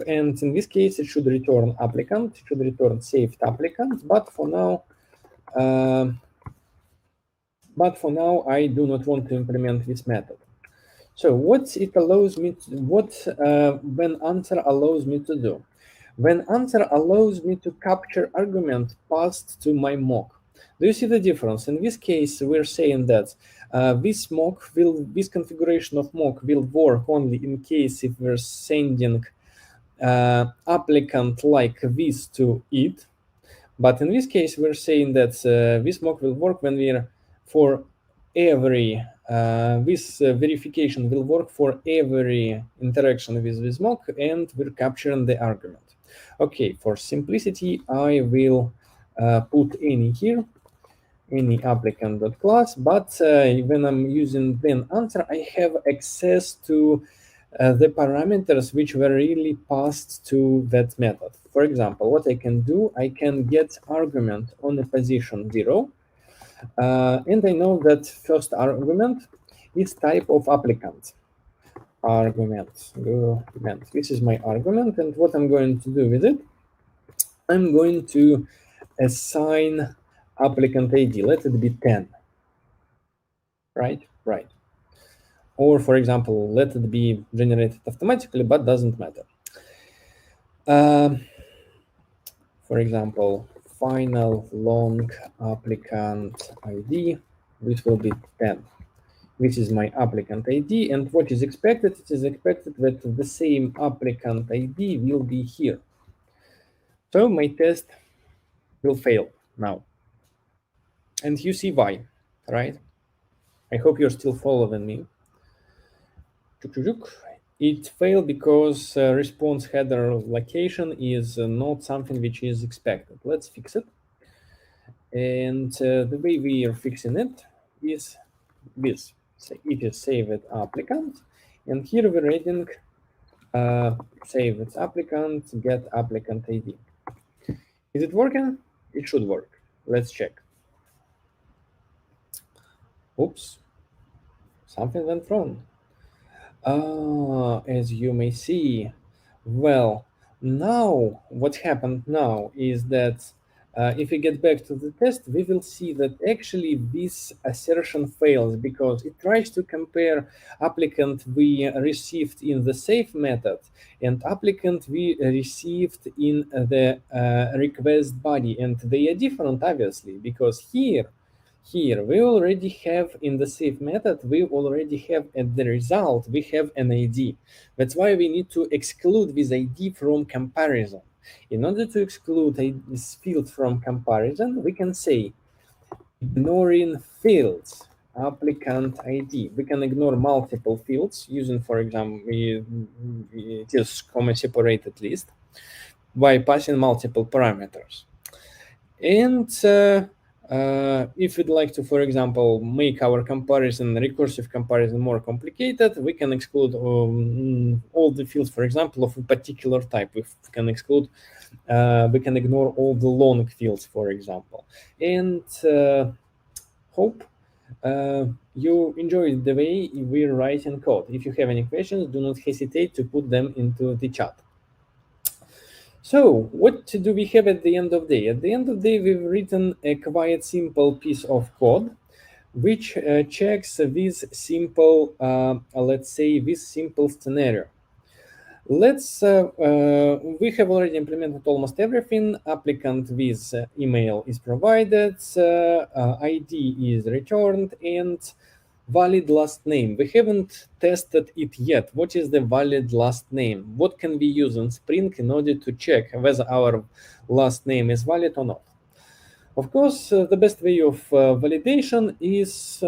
And in this case, it should return applicant, it should return saved applicant, but for now, I do not want to implement this method. So what it allows me to, when answer allows me to do? When answer allows me to capture argument passed to my mock. Do you see the difference? In this case, we're saying that this configuration of mock will work only in case if we're sending applicant like this to it. But in this case, we're saying that this mock will work when we're for every, this verification will work for every interaction with this mock, and we're capturing the argument. Okay, for simplicity, I will put any here, any applicant.class, but when I'm using then answer, I have access to the parameters which were really passed to that method. For example, what I can do, I can get argument on a position 0, and I know that first argument is type of applicant. Argument. This is my argument, and what I'm going to do with it, I'm going to assign applicant ID. Let it be 10. Right? Right. Or, for example, let it be generated automatically, but doesn't matter. For example, final long applicant ID, which will be 10. This is my applicant ID, and what is expected? It is expected that the same applicant ID will be here. So my test will fail now. And you see why, right? I hope you're still following me. It failed because response header location is not something which is expected. Let's fix it. And the way we are fixing it is this. So it is saved applicant, and here we're reading saved applicant, get applicant ID. Is it working? It should work. Let's check. Oops, something went wrong. As you may see, well, now what happened now is that if we get back to the test, we will see that actually this assertion fails because it tries to compare applicant we received in the save method and applicant we received in the request body. And they are different, obviously, because here we already have in the save method, we already have at the result, we have an ID. That's why we need to exclude this ID from comparison. In order to exclude this field from comparison, we can say ignoring fields, applicant ID. We can ignore multiple fields using, for example, it is comma-separated list by passing multiple parameters. And if we'd like to, for example, make our comparison, recursive comparison, more complicated, we can exclude all the fields, for example, of a particular type. We can exclude, we can ignore all the long fields, for example. And hope you enjoyed the way we're writing code. If you have any questions, do not hesitate to put them into the chat. So what do we have at the end of the day? At the end of the day, we've written a quite simple piece of code, which checks this simple, let's say, this simple scenario. Let's, we have already implemented almost everything. Applicant with email is provided, ID is returned, and valid last name. We haven't tested it yet. What is the valid last name? What can we use in Spring in order to check whether our last name is valid or not? Of course, the best way of validation is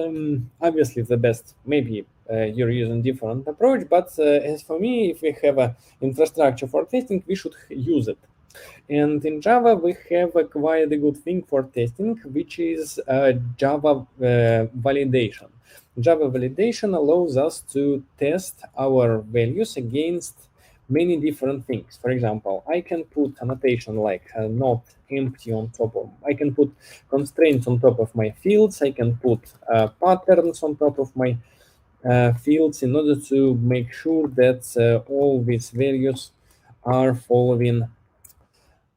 obviously the best. Maybe you're using different approach, but as for me, if we have an infrastructure for testing, we should use it. And in Java, we have quite a good thing for testing, which is Java validation. Java validation allows us to test our values against many different things. For example, I can put annotation like not empty on top of, I can put constraints on top of my fields, I can put patterns on top of my fields in order to make sure that all these values are following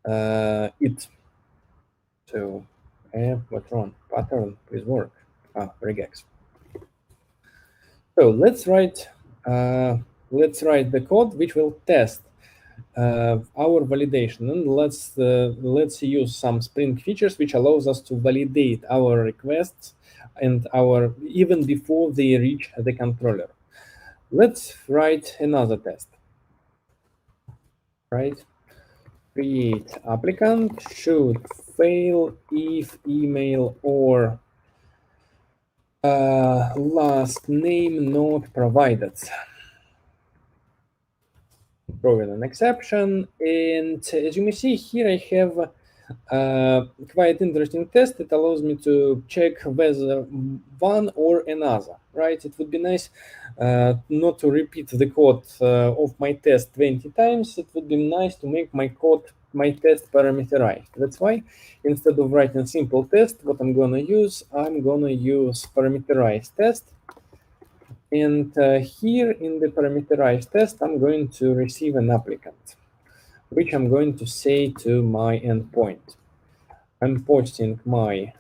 it. So what's wrong? Pattern, please work. Regex. So let's write the code which will test our validation, and let's use some Spring features which allows us to validate our requests and our even before they reach the controller. Let's write another test. Right? Create applicant should fail if email or last name not provided. Provide an exception, and as you may see here, I have quite interesting test that allows me to check whether one or another, right? It would be nice not to repeat the code of my test 20 times. It would be nice to make my test parameterized. That's why instead of writing simple test, what I'm gonna use parameterized test. And here in the parameterized test, I'm going to receive an applicant, which I'm going to say to my endpoint. I'm posting my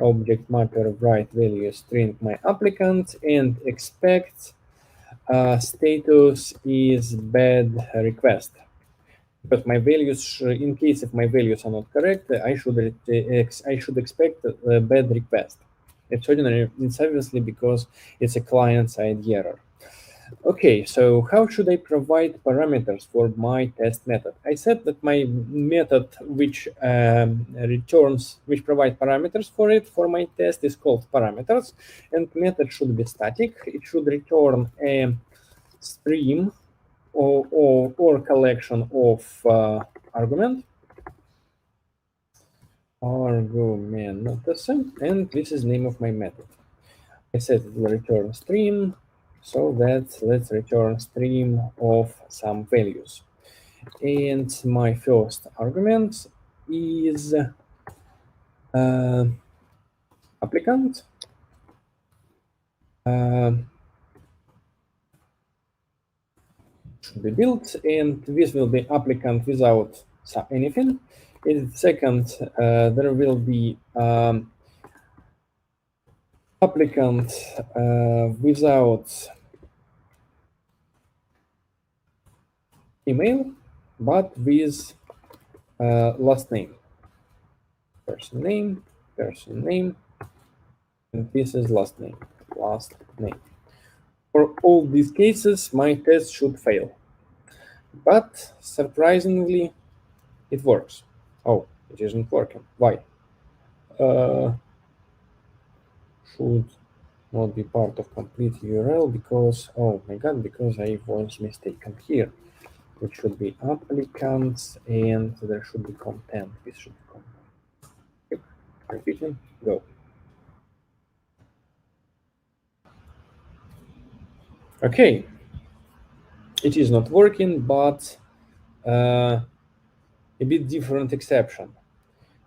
object mapper write value string my applicant and expect status is bad request. Because my values, in case if my values are not correct, I should expect a bad request. It's obviously because it's a client-side error. Okay, so how should I provide parameters for my test method? I said that my method which provide parameters for it, for my test, is called parameters, and method should be static. It should return a stream or collection of argument, and this is name of my method. I said it will return stream, so let's return stream of some values. And my first argument is applicant. Should be built, and this will be applicant without anything. In second, there will be applicant without email, but with last name, person name, and this is last name. For all these cases, my test should fail. But surprisingly, it works. Oh, it isn't working. Why? Should not be part of complete URL because, oh my god, because I was mistaken here. It should be applicants and there should be content. This should be content. Yep. Repeating, go. Okay, it is not working, but a bit different exception.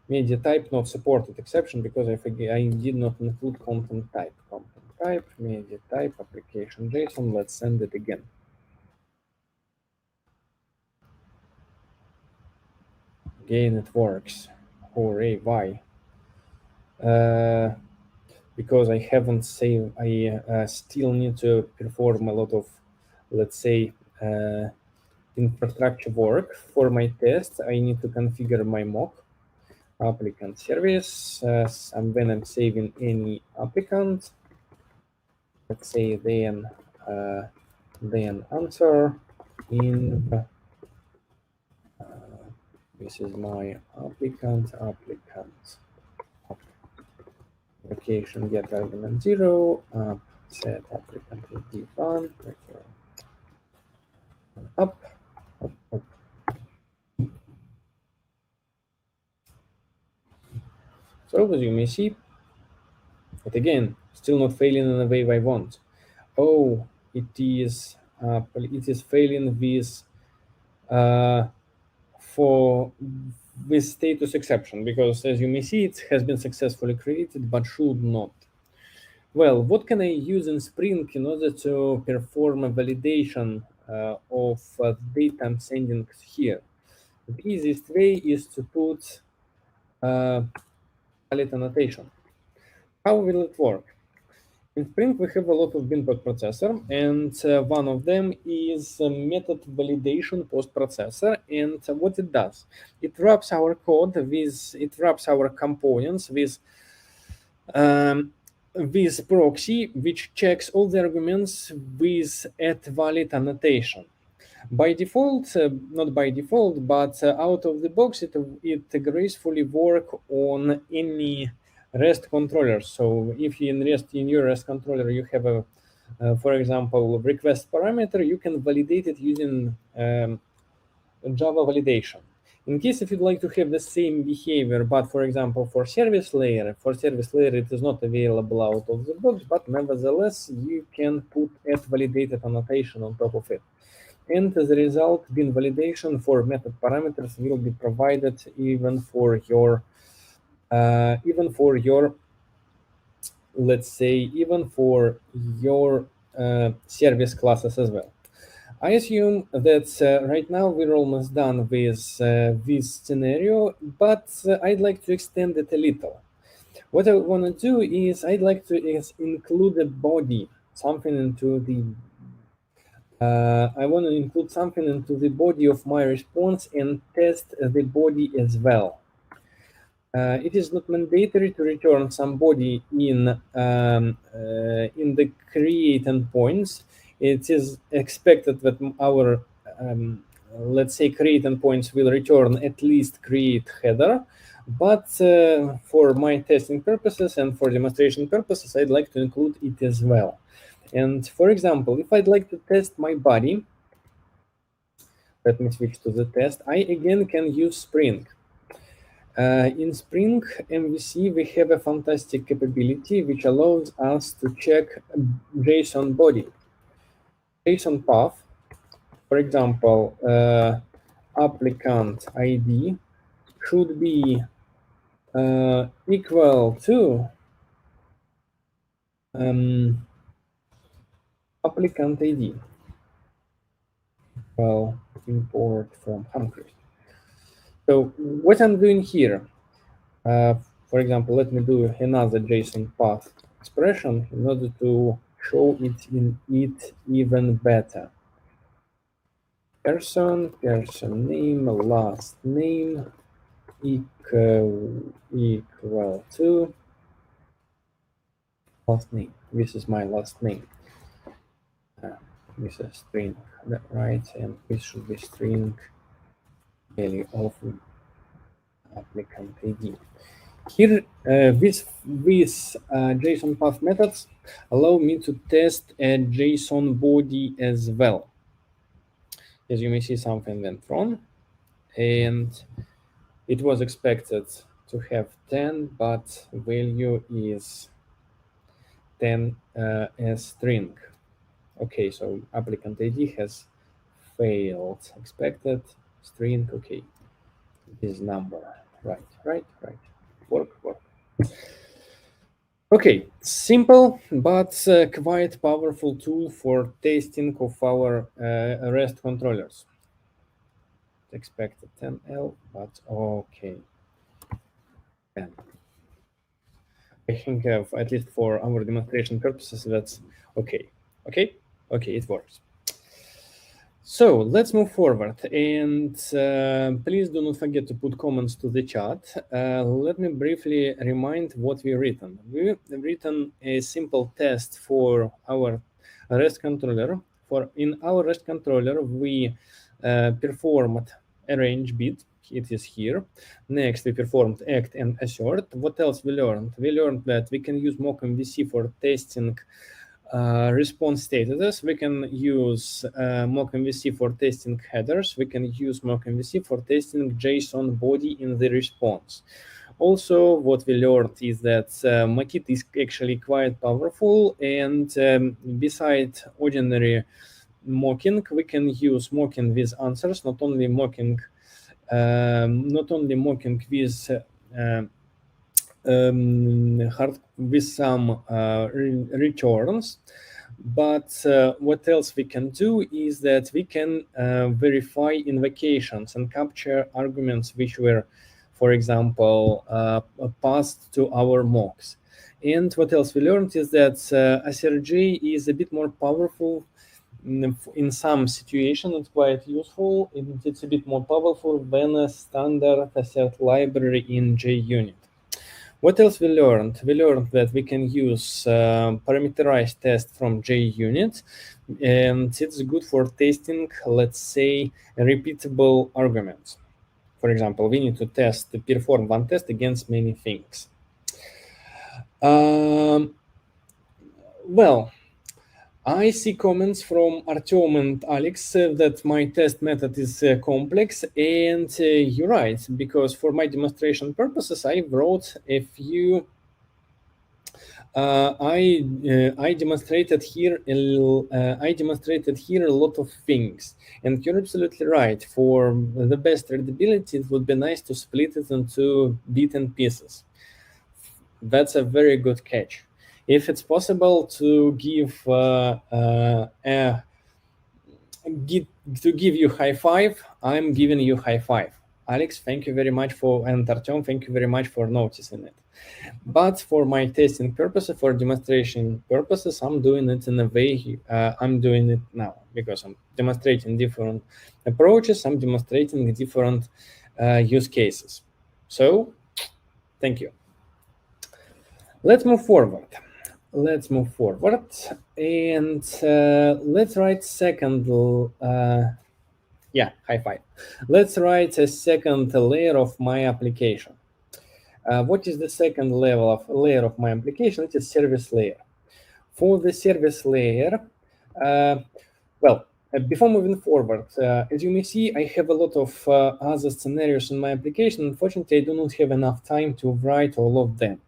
Media type not supported exception because I did not include content type. Content type, media type, application JSON. Let's send it again. Again, it works. Hooray! Why? Because I haven't saved. I still need to perform a lot of, let's say, infrastructure work for my test. I need to configure my mock applicant service, and when I'm saving any applicant, let's say then answer in this is my applicant application get argument 0 set applicant ID 1 up. So as you may see, it again still not failing in the way I want. Oh, it is failing with for with status exception because as you may see it has been successfully created but should not. Well, what can I use in Spring in order to perform a validation of data I'm sending here? The easiest way is to put valid annotation. How will it work? In Spring, we have a lot of bin processor, and one of them is method validation post processor. And what it does, it wraps our code with, it wraps our components with proxy, which checks all the arguments with @valid annotation. By default, not by default, but out of the box, it gracefully work on any REST controller. So if in your REST controller you have a, for example, request parameter, you can validate it using Java validation. In case if you'd like to have the same behavior, but for example, for service layer it is not available out of the box, but nevertheless, you can put @validated annotation on top of it. And as a result, bin validation for method parameters will be provided even for your, let's say, even for your service classes as well. I assume that right now we're almost done with this scenario, but I'd like to extend it a little. What I want to do is I'd like to include a body, something into the I want to include something into the body of my response and test the body as well. It is not mandatory to return somebody in the create endpoints. It is expected that our let's say create endpoints will return at least create header. But for my testing purposes and for demonstration purposes, I'd like to include it as well. And for example, if I'd like to test my body, let me switch to the test. I again can use Spring. In Spring MVC, we have a fantastic capability which allows us to check JSON body, JSON path. For example, applicant ID should be equal to applicant ID. Well, import from Humcrest. So what I'm doing here, for example, let me do another JSON path expression in order to show it even better. Person name, last name equal to last name. This is my last name. This is string, right? And this should be string value of applicant ID. Here, these JSON path methods allow me to test a JSON body as well. As you may see, something went wrong, and it was expected to have 10, but value is 10 as string. Okay, so applicant ID has failed. Expected string. Okay, this number. Right. Work. Okay, simple but quite powerful tool for testing of our REST controllers. Expected 10L, but okay. 10. I think at least for our demonstration purposes, that's okay. Okay, it works. So let's move forward, and please do not forget to put comments to the chat. Let me briefly remind what we've written. We've written a simple test for our REST controller. In our REST controller, we performed arrange bit. It is here. Next, we performed act and assert. What else we learned? We learned that we can use mock MVC for testing response statuses. We can use mock MVC for testing headers. We can use mock MVC for testing JSON body in the response. Also, what we learned is that Mockit is actually quite powerful, and besides ordinary mocking, we can use mocking with answers, not only mocking with with some returns. But what else we can do is that we can verify invocations and capture arguments which were, for example, passed to our mocks. And what else we learned is that SRJ is a bit more powerful in some situations. It's quite useful, and it's a bit more powerful than a standard assert library in JUnit. What else we learned? We learned that we can use parameterized test from JUnit, and it's good for testing, let's say, repeatable arguments. For example, we need to perform one test against many things. Well, I see comments from Artyom and Alex that my test method is complex, and you're right, because for my demonstration purposes, I wrote a few. I demonstrated here a lot of things, and you're absolutely right. For the best readability, it would be nice to split it into bits and pieces. That's a very good catch. If it's possible to give you high five, I'm giving you high five. Alex, thank you very much and Artyom, thank you very much for noticing it. But for my testing purposes, for demonstration purposes, I'm doing it in a way I'm doing it now, because I'm demonstrating different approaches, I'm demonstrating different use cases. So, thank you. Let's move forward. And let's write second. High five. Let's write a second layer of my application. What is the second layer of my application? It is service layer. For the service layer, before moving forward, as you may see, I have a lot of other scenarios in my application. Unfortunately, I do not have enough time to write all of them.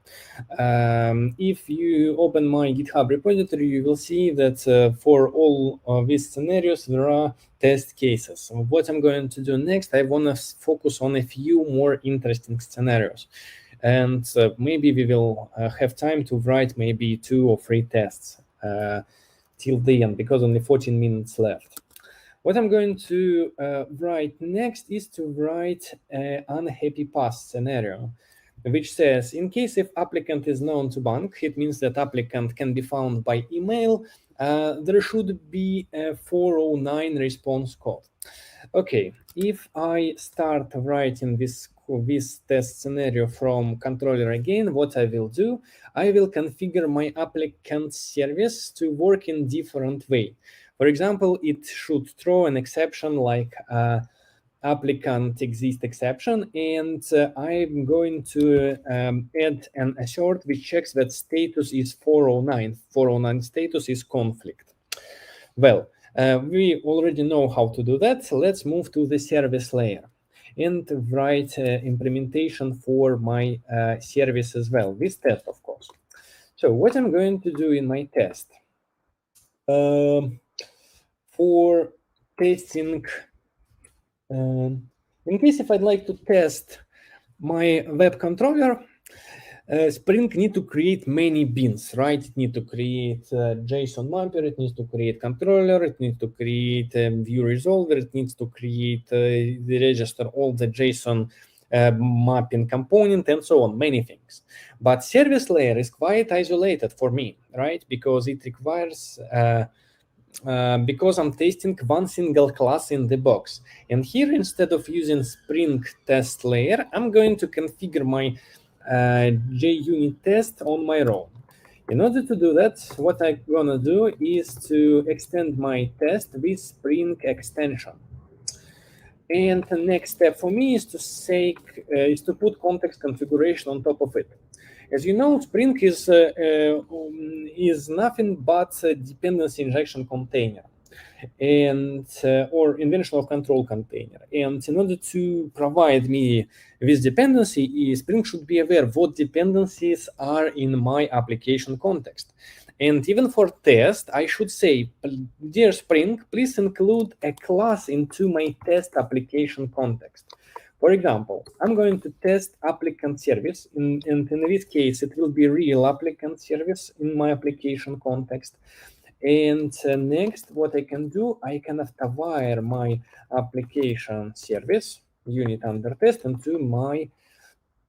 If you open my GitHub repository, you will see that for all of these scenarios, there are test cases. So what I'm going to do next, I want to focus on a few more interesting scenarios. And maybe we will have time to write maybe 2 or 3 tests till the end, because only 14 minutes left. What I'm going to write next is to write an unhappy pass scenario, which says, in case if applicant is known to bank, it means that applicant can be found by email. There should be a 409 response code. Okay, if I start writing this test scenario from controller again, what I will do, I will configure my applicant service to work in different way. For example, it should throw an exception like applicant exist exception, and I'm going to add an assert which checks that status is 409. 409 status is conflict. Well, we already know how to do that. Let's move to the service layer and write implementation for my service as well, this test, of course. So what I'm going to do in my test, for testing, in case if I'd like to test my web controller, Spring need to create many bins, right? It needs to create JSON mapper, it needs to create controller, it needs to create view resolver, it needs to create the register all the JSON mapping component and so on, many things. But service layer is quite isolated for me, right? Because it requires because I'm testing one single class in the box. And here, instead of using Spring test layer, I'm going to configure my JUnit test on my own. In order to do that, what I'm gonna do is to extend my test with Spring extension. And the next step for me is to put context configuration on top of it. As you know, Spring is nothing but a dependency injection container and or invention of control container. And in order to provide me with dependency, Spring should be aware what dependencies are in my application context. And even for test, I should say, dear Spring, please include a class into my test application context. For example, I'm going to test applicant service, and in this case, it will be real applicant service in my application context. And next, what I can do, I can afterwire my application service unit under test into my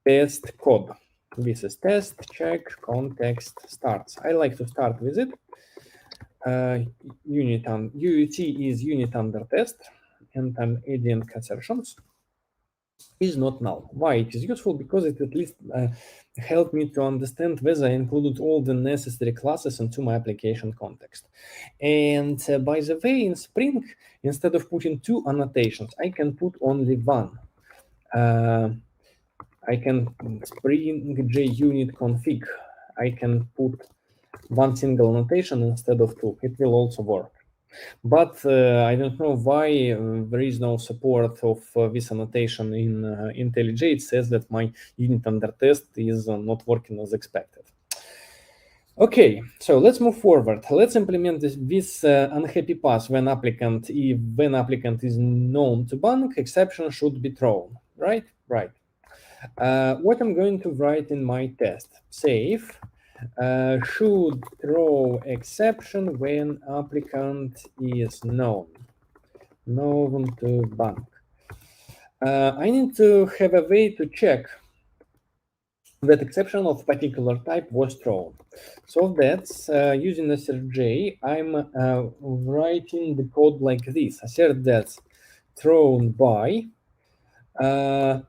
test code. This is test, check, context, starts. I like to start with it. UUT is unit under test, and I'm adding assertions. Is not null. Why it is useful? Because it at least helped me to understand whether I included all the necessary classes into my application context. And by the way, in Spring, instead of putting two annotations, I can put only one. I can Spring JUnit config. I can put one single annotation instead of two. It will also work. But I don't know why there is no support of this annotation in IntelliJ. It says that my unit under test is not working as expected. Okay, so let's move forward. Let's implement this unhappy pass when applicant is known to bank, exception should be thrown, right? Right. What I'm going to write in my test, save, should throw exception when applicant is known to bank. I need to have a way to check that exception of particular type was thrown. So that's using assert I'm writing the code like this. Assert that's thrown by, and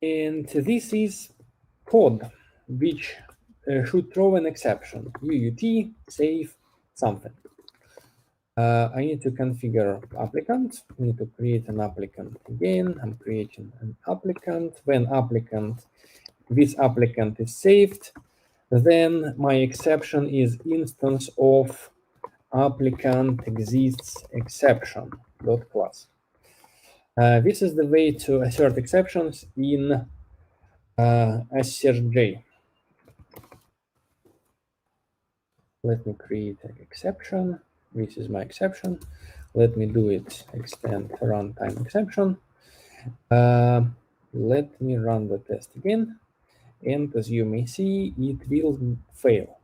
this is code which should throw an exception. UUT, save, something. I need to configure applicant. I need to create an applicant again. I'm creating an applicant. When this applicant is saved, then my exception is instance of applicant exists exception dot class. This is the way to assert exceptions in assert. Let me create an exception. This is my exception. Let me do it, extend runtime exception. Let me run the test again. And as you may see, it will fail.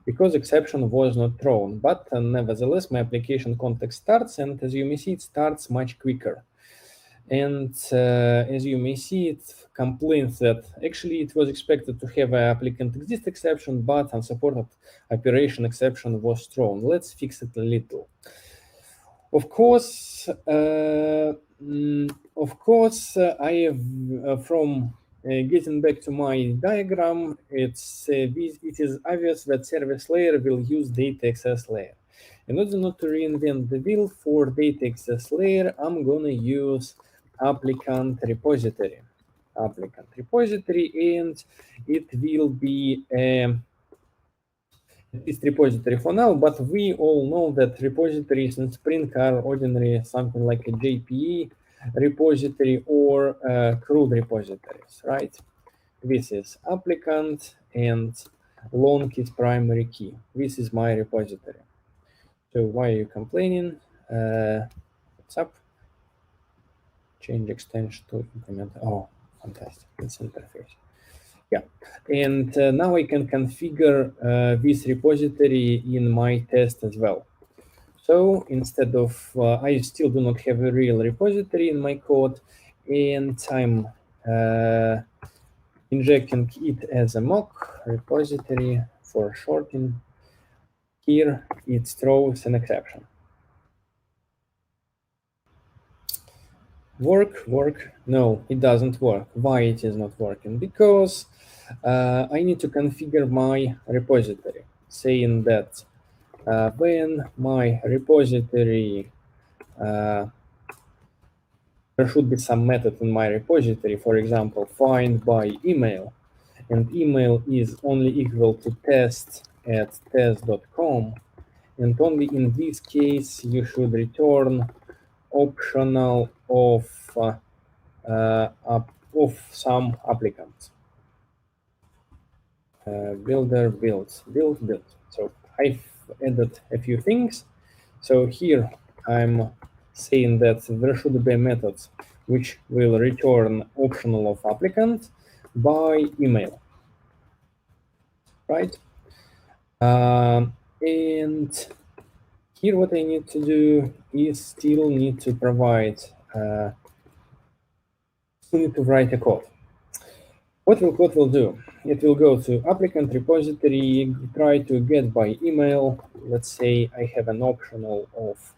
because exception was not thrown. But nevertheless, my application context starts, and as you may see, it starts much quicker. And as you may see, it complains that actually it was expected to have an applicant exist exception, but unsupported operation exception was thrown. Let's fix it a little. Of course, I have from getting back to my diagram, it is obvious that service layer will use data access layer. In order not to reinvent the wheel for data access layer, I'm gonna use applicant repository, and it will be this repository for now, but we all know that repositories in Spring are ordinarily something like a JPE repository or CRUD repositories, right? This is applicant and long is primary key. This is my repository. So why are you complaining? What's up? Change extension to implement. Oh, fantastic. It's interface. Yeah, and now I can configure this repository in my test as well. So instead of, I still do not have a real repository in my code, and I'm injecting it as a mock repository for shorting. Here it throws an exception. Work? No, it doesn't work. Why it is not working? Because I need to configure my repository, saying that when my repository, there should be some method in my repository, for example, find by email, and email is only equal to test@test.com, and only in this case you should return optional of some applicants. Builder builds, build. So I've added a few things. So here I'm saying that there should be methods which will return optional of applicant by email, right? And here what I need to do is still need to provide, still need to write a code. What will do? It will go to applicant repository, try to get by email. Let's say I have an optional of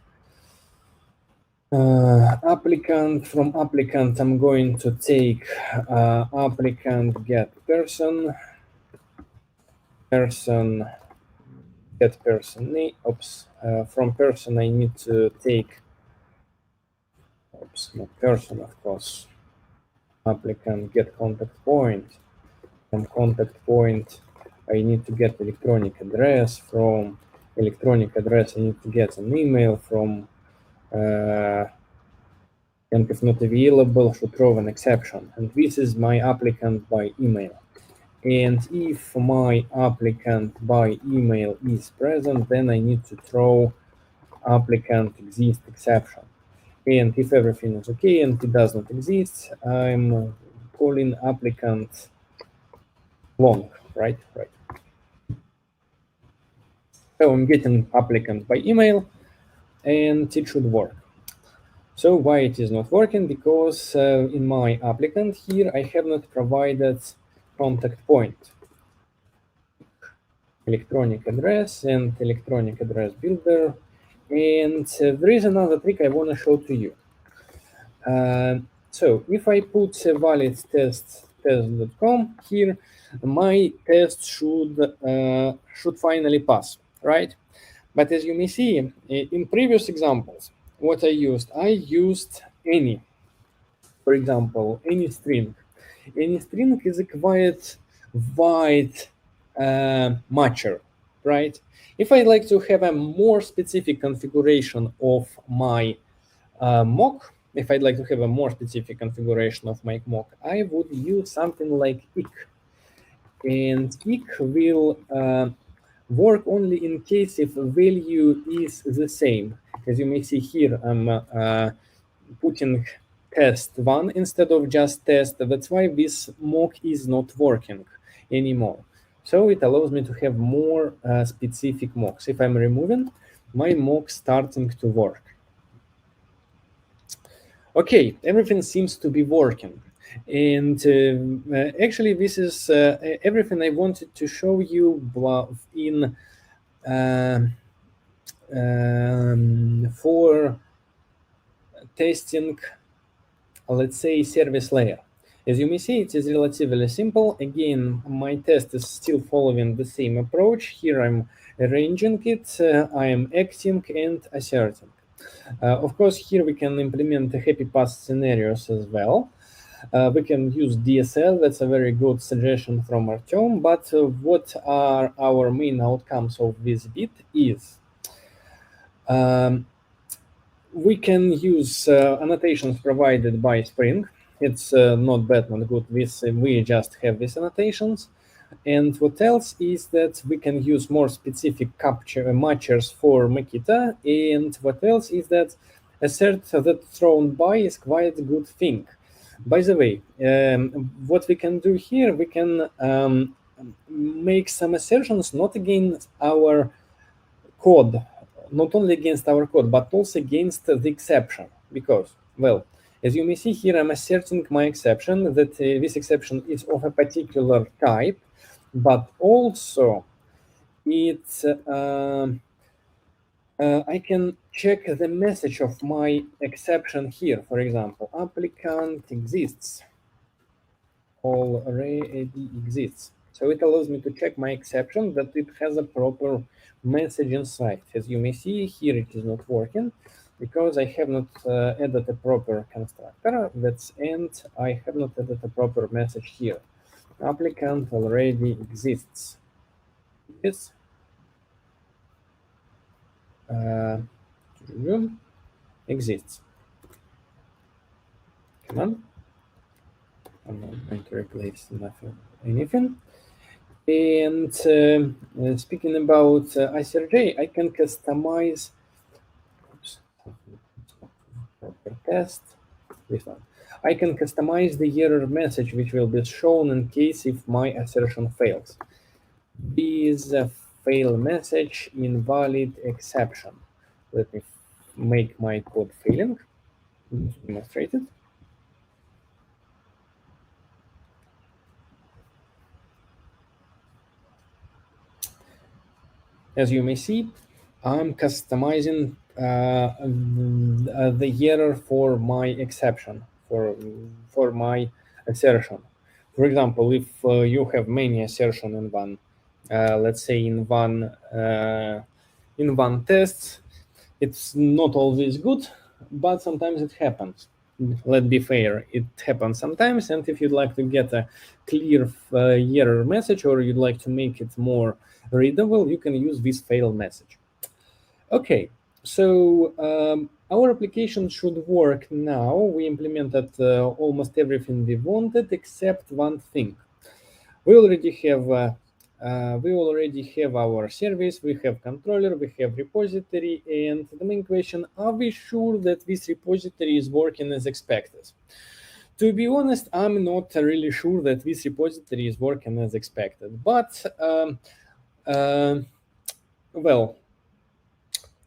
applicant. From applicant, I'm going to take applicant get person get person name. From person, I need to take. Not person, of course. Applicant get contact point. From contact point, I need to get electronic address. From electronic address, I need to get an email from, and if not available, should throw an exception. And this is my applicant by email. And if my applicant by email is present, then I need to throw applicant exist exception. And if everything is okay and it does not exist, I'm calling applicant long, right? So I'm getting applicant by email, and it should work. So why it is not working? Because in my applicant here, I have not provided contact point, electronic address and electronic address builder. And there is another trick I want to show to you. So if I put a valid test.com here, my test should finally pass, right? But as you may see, in previous examples, what I used any. For example, any string. Any string is a quite wide matcher, right? If I like to have a more specific configuration of my mock, if I'd like to have a more specific configuration of my mock, I would use something like IC. And IC will work only in case if value is the same. As you may see here, I'm putting test1 instead of just test. That's why this mock is not working anymore. So it allows me to have more specific mocks. If I'm removing, my mock starting to work. Okay, everything seems to be working. And actually, this is everything I wanted to show you in for testing, let's say, service layer. As you may see, it is relatively simple. Again, my test is still following the same approach. Here I'm arranging it, I am acting and asserting. Of course, here we can implement the happy path scenarios as well. We can use DSL, that's a very good suggestion from Artem, but what are our main outcomes of this bit is we can use annotations provided by Spring. It's not bad, not good. We just have these annotations. And what else is that we can use more specific capture matchers for Makita. And what else is that assert that thrown by is quite a good thing. By the way, what we can do here, we can make some assertions not against our code, not only against our code, but also against the exception. Because, well, as you may see here, I'm asserting my exception that this exception is of a particular type, but also it's I can check the message of my exception here. For example, applicant exists, already exists. So it allows me to check my exception that it has a proper message inside. As you may see here, it is not working because I have not added a proper constructor. That's and I have not added a proper message here. Applicant already exists. Yes. Exists. Come on. I'm not going to replace anything. And speaking about ICRJ, I can customize proper test. This one. I can customize the error message which will be shown in case if my assertion fails. This fail message invalid exception. Let me make my code failing. Demonstrate it. As you may see, I'm customizing the error for my exception, for my assertion. For example, if you have many assertions in one, let's say in one test, it's not always good, but sometimes it happens. Let's be fair, it happens sometimes. And if you'd like to get a clear error message, or you'd like to make it more readable, you can use this fail message. Okay, so our application should work now. We implemented almost everything we wanted except one thing. We already have our service, we have controller, we have repository, and the main question, are we sure that this repository is working as expected? To be honest, I'm not really sure that this repository is working as expected, but well,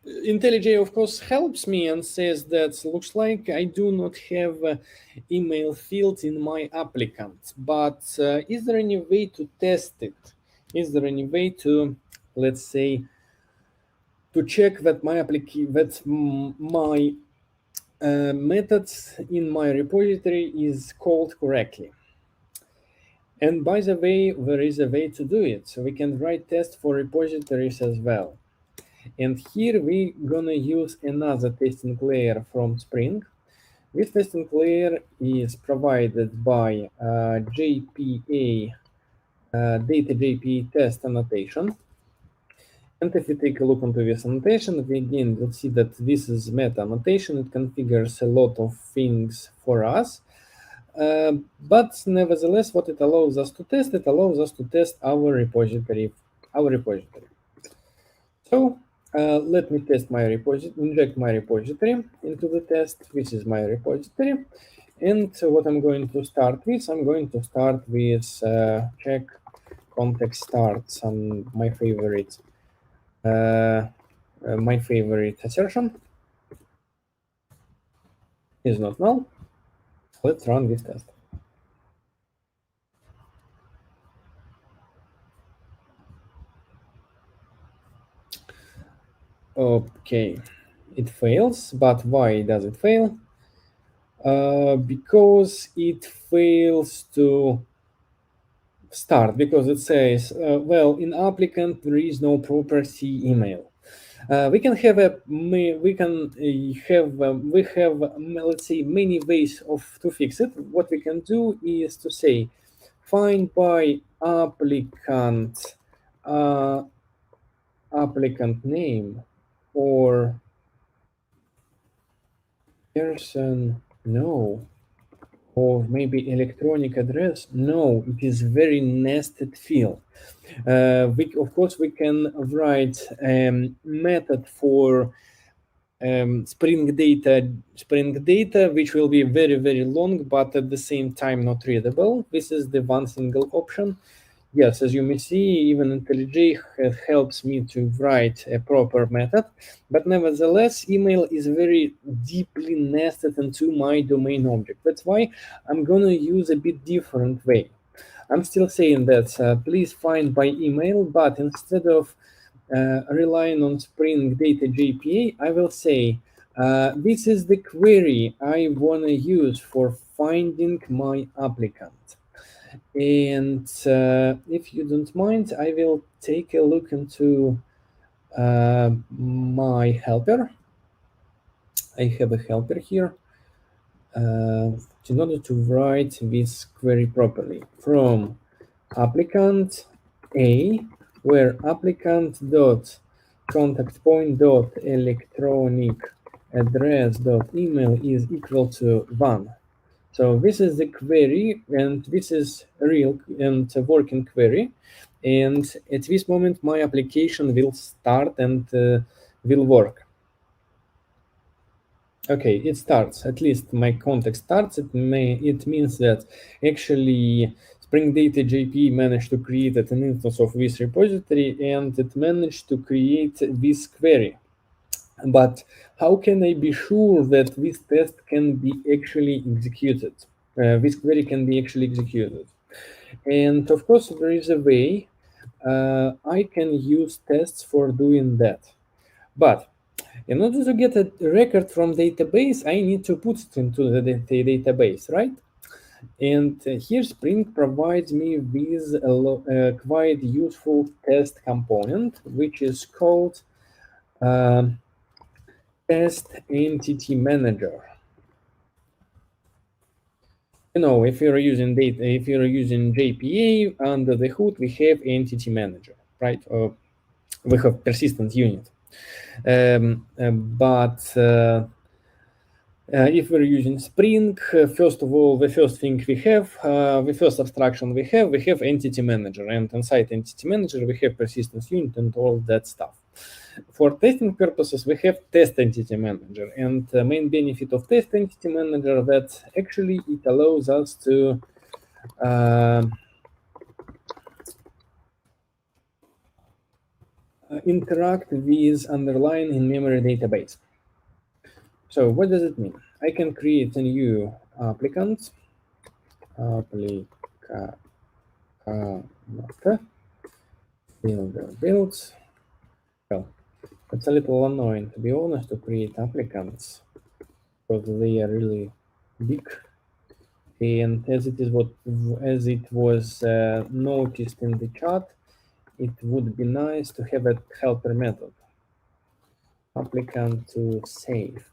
IntelliJ, of course, helps me and says that looks like I do not have email field in my applicant, but is there any way to test it? Is there any way to, let's say, to check that my methods in my repository is called correctly? And by the way, there is a way to do it. So we can write tests for repositories as well. And here we're gonna use another testing layer from Spring. This testing layer is provided by JPA, data JPA test annotation. And if we take a look into this annotation, we again will see that this is meta annotation. It configures a lot of things for us. But nevertheless, what it allows us to test, it allows us to test our repository. So let me test my repository, inject my repository into the test. This is my repository. And what I'm going to start with, I'm going to start with check context starts on my favorite assertion is not null. Let's run this test. Okay, it fails, but why does it fail? Because it fails to start, because it says, well, in applicant there is no property email. We can have let's say many ways to fix it. What we can do is to say find by applicant applicant name or person no, or maybe electronic address. No, it is very nested field. Of course we can write method for Spring data, which will be very long, but at the same time not readable. This is the one single option. Yes, as you may see, even IntelliJ helps me to write a proper method, but nevertheless, email is very deeply nested into my domain object. That's why I'm gonna use a bit different way. I'm still saying that please find by email, but instead of relying on Spring Data JPA, I will say this is the query I want to use for finding my applicant. And if you don't mind, I will take a look into my helper. I have a helper here in order to write this query properly from applicant A, where applicant dot contact point dot electronic address dot email is equal to 1. So this is the query, and this is a real and a working query. And at this moment, my application will start and will work. Okay, it starts. At least my context starts. It means that actually Spring Data JP managed to create an instance of this repository, and it managed to create this query. But how can I be sure that this test can be actually executed? This query can be actually executed. And of course, there is a way I can use tests for doing that. But in order to get a record from database, I need to put it into the database, right? And here Spring provides me with a quite useful test component, which is called test entity manager. You know, if you're using JPA, under the hood we have entity manager, right? We have persistent unit. If we're using Spring, first of all, the first thing we have, the first abstraction we have entity manager, and inside entity manager we have persistence unit and all that stuff. For testing purposes, we have test entity manager, and the main benefit of test entity manager that actually it allows us to interact with underlying in-memory database. So what does it mean? I can create a new applicant, builds. Well, it's a little annoying, to be honest, to create applicants because they are really big. And as it was noticed in the chat, it would be nice to have a helper method applicant to save.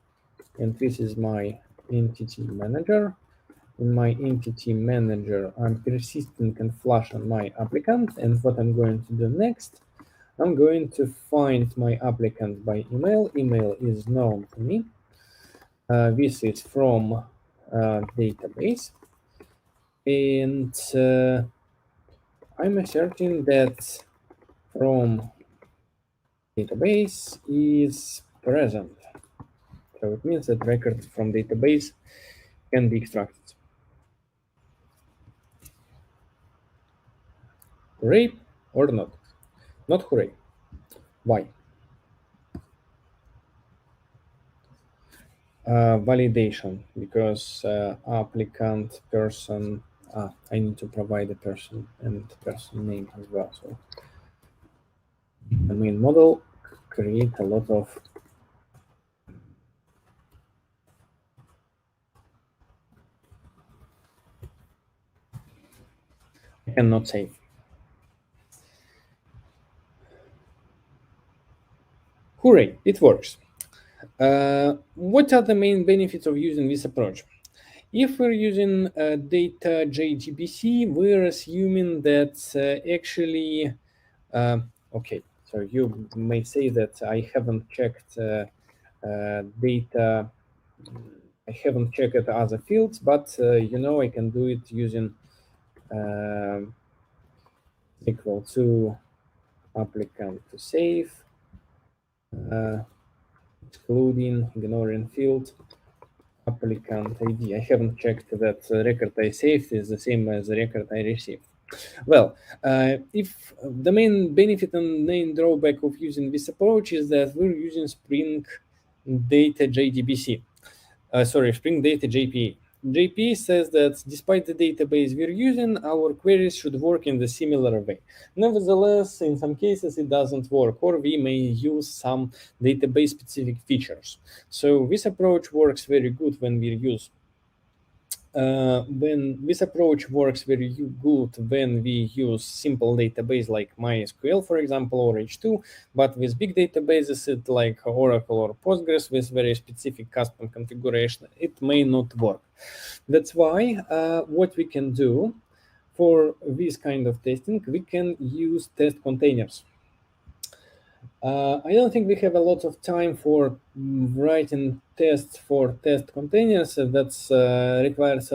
And this is my entity manager. In my entity manager, I'm persisting and flush on my applicant. And what I'm going to do next, I'm going to find my applicant by email. Email is known to me. This is from database. And I'm asserting that from database is present. So it means that records from database can be extracted. Hooray or not? Not hooray. Why? Validation, because applicant person, I need to provide a person and person name as well. So the main model create a lot of I cannot save. Hooray, it works. What are the main benefits of using this approach? If we're using data JDBC, we're assuming that actually, okay, so you may say that I haven't checked data, I haven't checked other fields, but I can do it using equal to applicant to save, excluding, ignoring field, applicant ID. I haven't checked that record I saved is the same as the record I received. Well, if the main benefit and main drawback of using this approach is that we're using Spring Data JDBC. Spring Data JPA. JPA says that despite the database we're using, our queries should work in the similar way. Nevertheless, in some cases it doesn't work, or we may use some database-specific features. So this approach works very good when we use when this approach works very good when we use simple database like MySQL, for example, or H2, but with big databases like Oracle or Postgres with very specific custom configuration, it may not work. That's why what we can do for this kind of testing, we can use test containers. I don't think we have a lot of time for writing tests for test containers. That requires,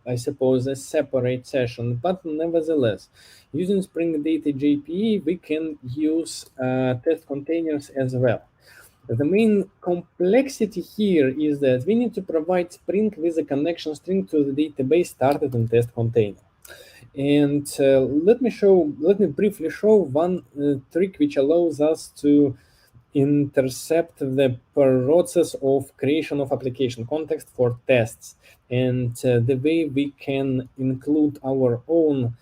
I suppose, a separate session. But nevertheless, using Spring Data JPE, we can use test containers as well. The main complexity here is that we need to provide Spring with a connection string to the database started in test container. And let me briefly show one trick which allows us to intercept the process of creation of application context for tests, and the way we can include our own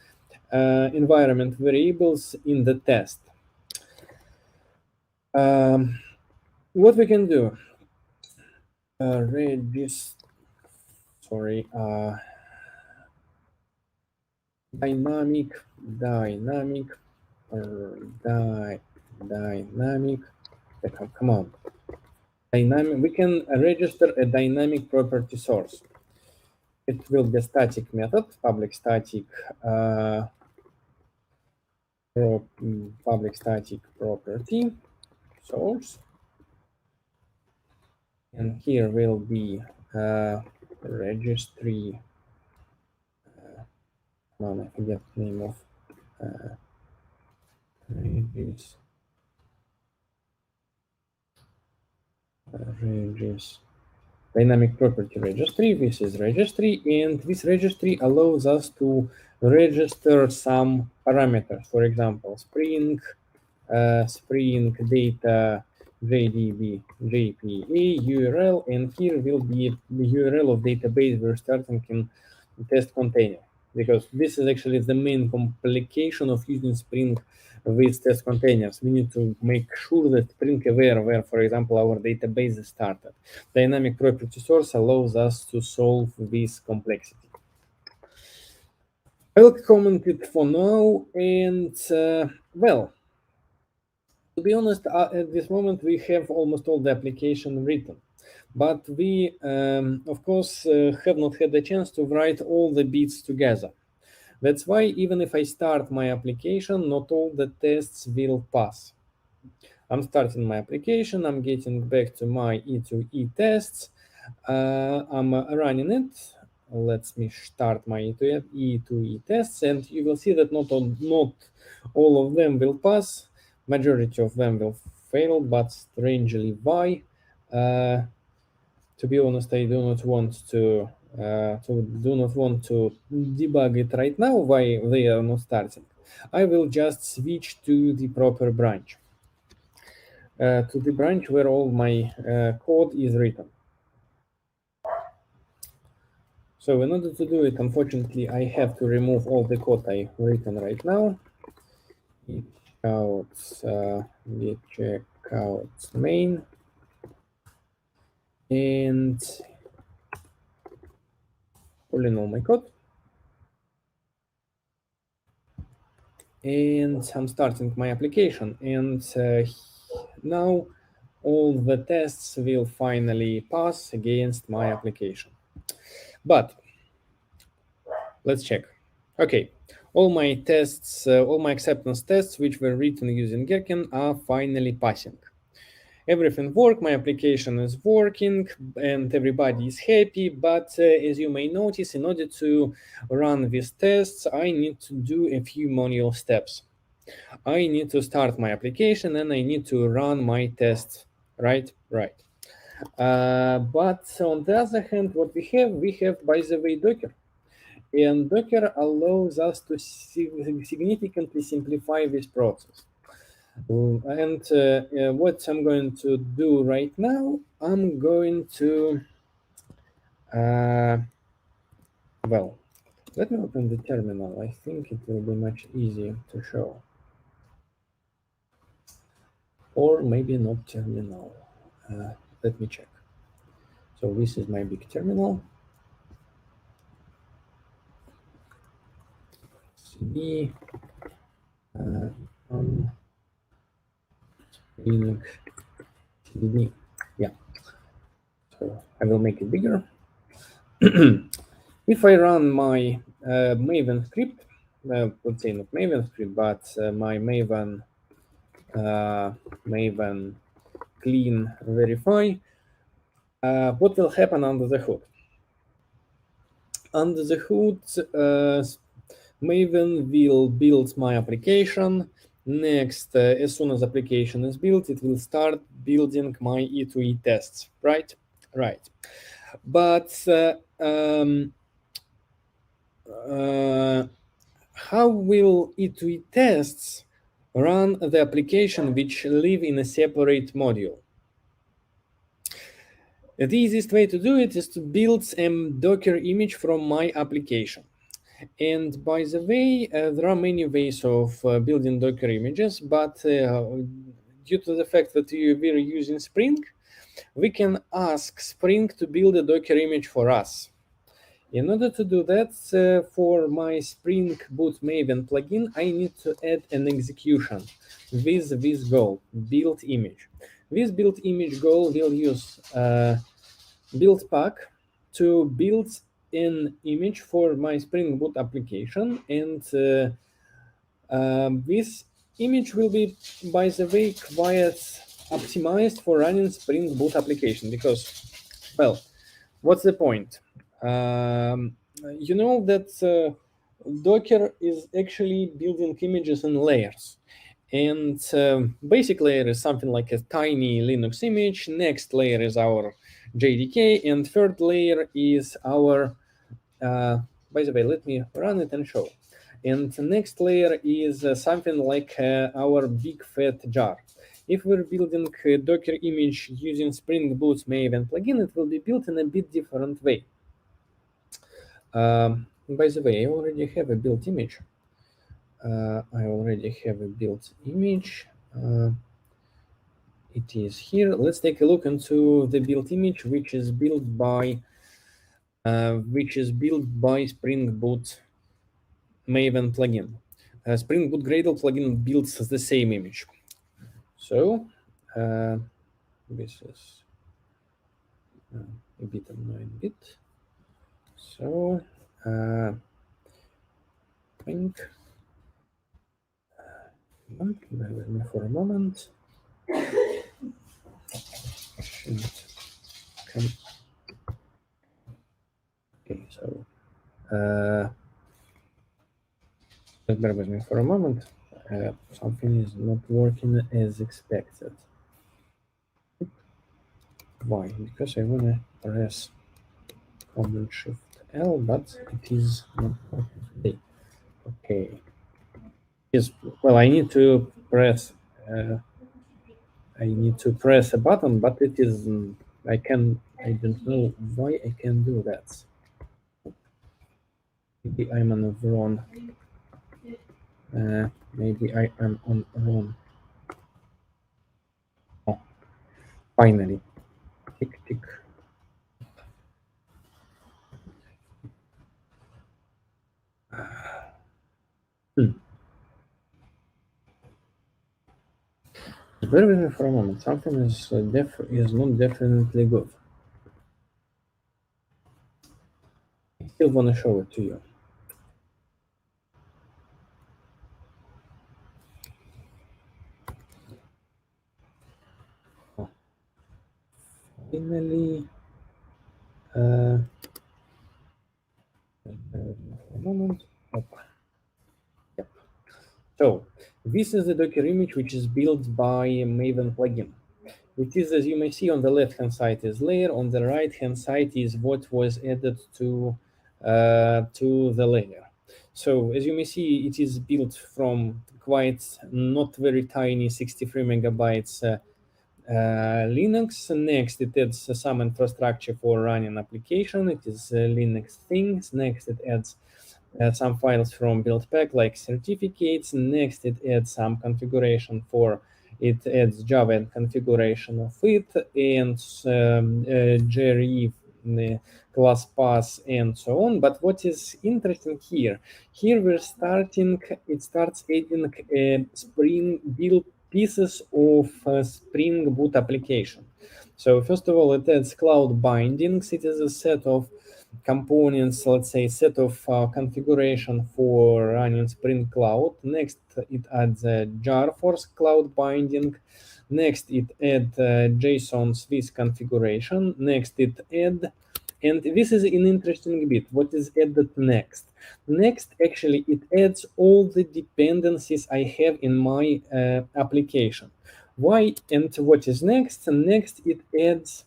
environment variables in the test. What we can do, dynamic come on, dynamic, we can register a dynamic property source. It will be a static method, public static property source, and here will be registry. I forget the name of dynamic property registry. This is registry, and this registry allows us to register some parameters. For example, Spring data JDB JPA URL, and here will be the URL of database we're starting in test container, because this is actually the main complication of using Spring with test containers. We need to make sure that Spring aware where, for example, our database is started. Dynamic property source allows us to solve this complexity. I'll comment it for now, and well, to be honest, at this moment we have almost all the application written, but we, of course, have not had the chance to write all the bits together. That's why even if I start my application, not all the tests will pass. I'm starting my application, I'm getting back to my E2E tests, I'm running it. Let me start my E2E tests, and you will see that not all of them will pass. Majority of them will fail, but strangely why? To be honest, I do not want to debug it right now why they are not starting. I will just switch to the proper branch, to the branch where all my code is written. So in order to do it, unfortunately, I have to remove all the code I've written right now. Git checkout main, and pull in all my code. And I'm starting my application. And now all the tests will finally pass against my application. But let's check. Okay, all my tests, all my acceptance tests, which were written using Gherkin, are finally passing. Everything works, my application is working, and everybody is happy. But as you may notice, in order to run these tests, I need to do a few manual steps. I need to start my application and I need to run my tests, right? Right. But on the other hand, what we have, by the way, Docker. And Docker allows us to significantly simplify this process. And what I'm going to do right now, I'm going to, well, let me open the terminal. I think it will be much easier to show. Or maybe not terminal. Let me check. So this is my big terminal. CD Linux TDD. Yeah. So I will make it bigger. If I run my Maven script, let's say not Maven script, but my Maven clean verify, what will happen under the hood? Under the hood, Maven will build my application. Next, as soon as application is built, it will start building my E2E tests, right? Right. But how will E2E tests run the application which live in a separate module? The easiest way to do it is to build a Docker image from my application. And by the way, there are many ways of building Docker images, but due to the fact that we're using Spring, we can ask Spring to build a Docker image for us. In order to do that, for my Spring Boot Maven plugin, I need to add an execution with this goal, build image. This build image goal will use build pack to build an image for my Spring Boot application, and this image will be, by the way, quite optimized for running Spring Boot application because, well, what's the point? You know that Docker is actually building images in layers. And basic layer is something like a tiny Linux image. Next layer is our JDK. And third layer is our, by the way, let me run it and show. And the next layer is something like our big fat jar. If we're building a Docker image using Spring Boot's Maven plugin, it will be built in a bit different way. By the way, I already have a built image. It is here. Let's take a look into the built image, which is built by Spring Boot Maven plugin. Spring Boot Gradle plugin builds the same image. So this is a bit of 9-bit. So think bear with me for a moment. Okay, so just bear with me for a moment. Something is not working as expected. Why? Because I want to press Command Shift L, but it is not working today. Okay. is, well, I need to press a button, but it is I don't know why I can do that. Maybe I'm on the wrong. Maybe I am on wrong. Oh, finally. Tick tick. Bear with me for a moment. Something is not definitely good. I still want to show it to you. Oh. Finally, a moment. Yep. So this is the Docker image which is built by Maven plugin. It is, as you may see, on the left-hand side is layer, on the right-hand side is what was added to the layer. So as you may see, it is built from quite not very tiny 63 megabytes Linux. Next, it adds some infrastructure for running application. It is Linux things. Next, it adds some files from build pack like certificates. Next, it adds some configuration for it adds Java and configuration of it and JRE class path and so on. But what is interesting here we're starting, it starts adding Spring build pieces of Spring Boot application. So first of all, it adds cloud bindings. It is a set of components, let's say set of configuration for running Spring Cloud. Next, it adds a jar for cloud binding. Next, it adds JSON Swiss configuration. Next, it add, and this is an interesting bit. What is added next? Next, actually, it adds all the dependencies I have in my application. Why and what is next? Next, it adds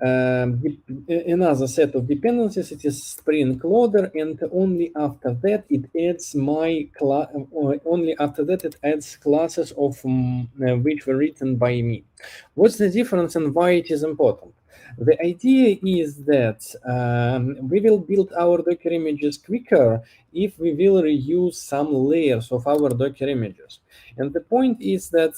another set of dependencies. It is Spring Loader, and only after that it adds it adds classes of which were written by me. What's the difference and why it is important? The idea is that we will build our Docker images quicker if we will reuse some layers of our Docker images. And the point is that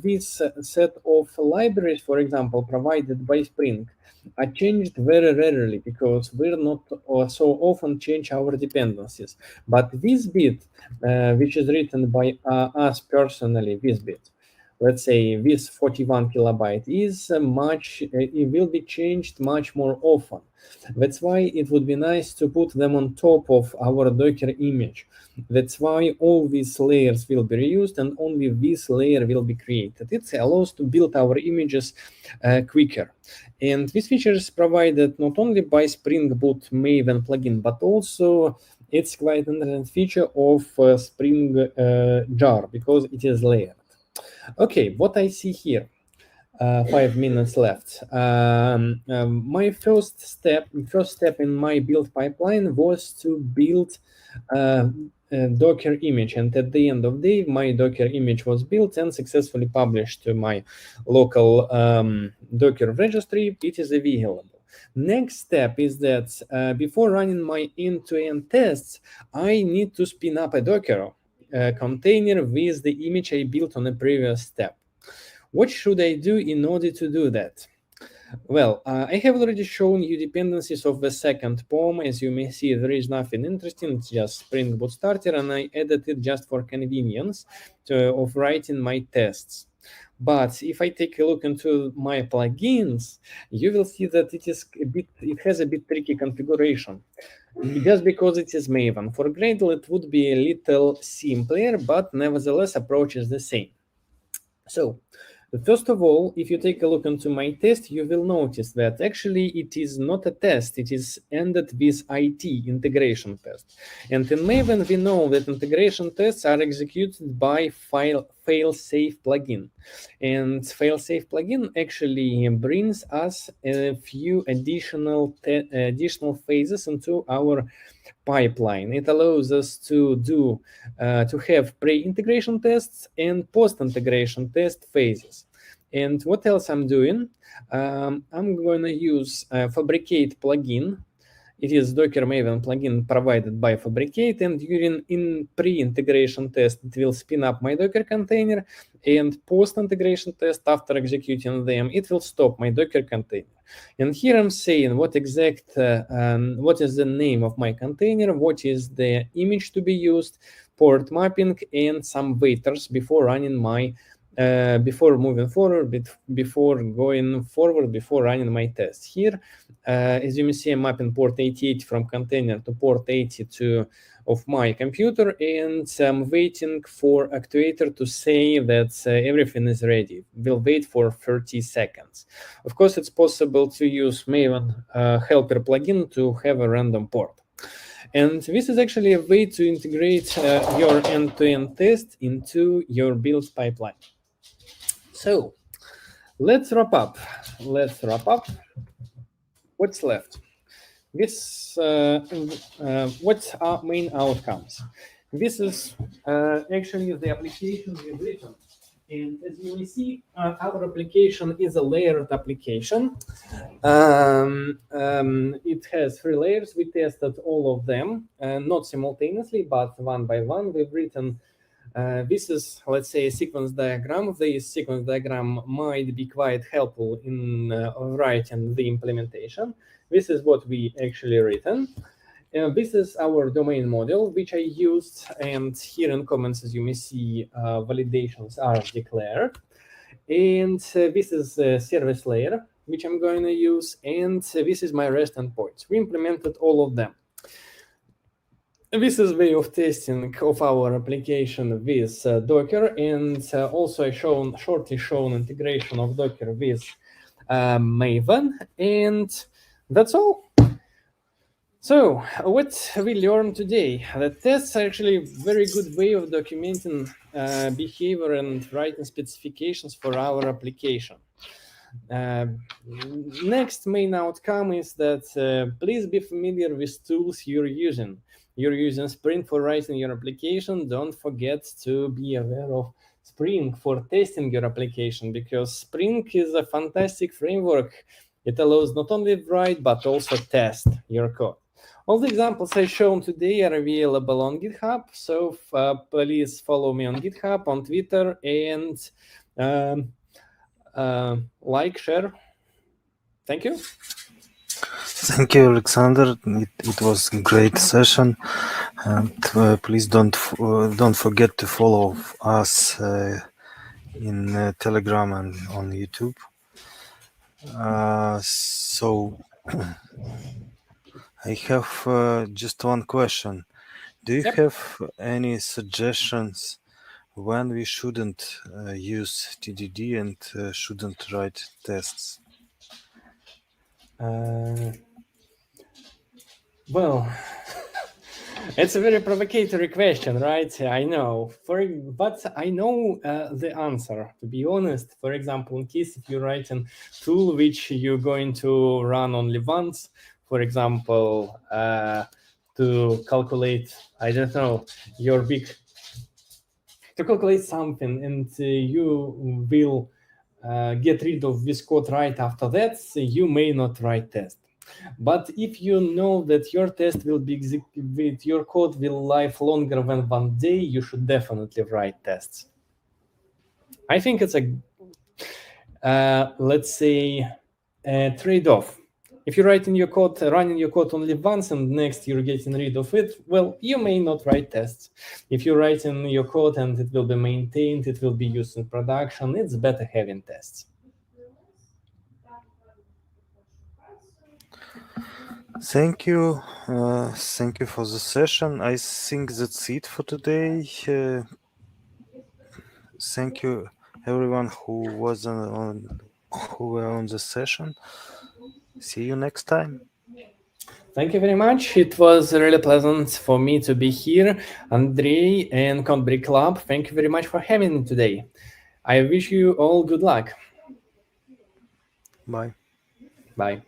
this set of libraries, for example, provided by Spring, are changed very rarely because we're not so often change our dependencies. But this bit, which is written by us personally, this bit, let's say this 41 kilobyte is it will be changed much more often. That's why it would be nice to put them on top of our Docker image. That's why all these layers will be reused and only this layer will be created. It allows to build our images quicker. And this feature is provided not only by Spring Boot Maven plugin, but also it's quite an interesting feature of Spring jar because it is layered. Okay, what I see here, 5 minutes left. My first step in my build pipeline was to build a Docker image, and at the end of the day, my Docker image was built and successfully published to my local Docker registry. It is available. Next step is that before running my end-to-end tests, I need to spin up a Docker container with the image I built on a previous step. What should I do in order to do that? Well, I have already shown you dependencies of the second POM. As you may see, there is nothing interesting. It's just Spring Boot Starter, and I added it just for convenience of writing my tests. But if I take a look into my plugins, you will see that it has a bit tricky configuration. Just because it is Maven. For Gradle, it would be a little simpler, but nevertheless, approach is the same. So, first of all, if you take a look into my test, you will notice that actually it is not a test, it is ended with IT, integration test. And in Maven, we know that integration tests are executed by failsafe plugin. And failsafe plugin actually brings us a few additional phases into our pipeline. It allows us to do to have pre-integration tests and post-integration test phases. And what else I'm doing? I'm going to use Fabricate plugin. It is Docker Maven plugin provided by Fabricate, and in pre-integration test, it will spin up my Docker container, and post-integration test, after executing them, it will stop my Docker container. And here I'm saying what is the name of my container, what is the image to be used, port mapping, and some waiters before running my before moving forward, before running my test. Here, as you may see, I'm mapping port 88 from container to port 82 of my computer, and I'm waiting for actuator to say that everything is ready. We'll wait for 30 seconds. Of course, it's possible to use Maven helper plugin to have a random port. And this is actually a way to integrate your end-to-end test into your build pipeline. So let's wrap up. What's left? What's our main outcomes? This is actually the application we've written. And as you will see, our application is a layered application. It has 3 layers. We tested all of them, not simultaneously, but one by one. We've written this is, let's say, a sequence diagram. This sequence diagram might be quite helpful in writing the implementation. This is what we actually written. This is our domain model, which I used, and here in comments, as you may see, validations are declared. And this is a service layer, which I'm going to use, and this is my REST endpoints. We implemented all of them. This is way of testing of our application with Docker, and also I shortly shown integration of Docker with Maven, and that's all. So what we learned today? The tests are actually a very good way of documenting behavior and writing specifications for our application. Next main outcome is that please be familiar with tools you're using. You're using Spring for writing your application. Don't forget to be aware of Spring for testing your application, because Spring is a fantastic framework. It allows not only write, but also test your code. All the examples I've shown today are available on GitHub, so please follow me on GitHub, on Twitter, and like, share. Thank you. Thank you, Alexander. It was a great session, and please don't forget to follow us in Telegram and on YouTube. So I have just one question. Do you have any suggestions when we shouldn't use TDD and shouldn't write tests? Well, it's a very provocatory question, right? I know, but I know the answer, to be honest. For example, in case if you write a tool which you're going to run only once, for example, to calculate, I don't know, to calculate something, and you will get rid of this code right after that, so you may not write test. But if you know that your test will be executed, your code will live longer than 1 day, you should definitely write tests. I think it's a, let's say, a trade-off. If you're running your code only once and next you're getting rid of it, well, you may not write tests. If you're writing your code and it will be maintained, it will be used in production, it's better having tests. Thank you. Thank you for the session. I think that's it for today. Thank you, everyone who was who were on the session. See you next time. Thank you very much. It was really pleasant for me to be here. Andrei and Cucumber Club, thank you very much for having me today. I wish you all good luck. Bye. Bye.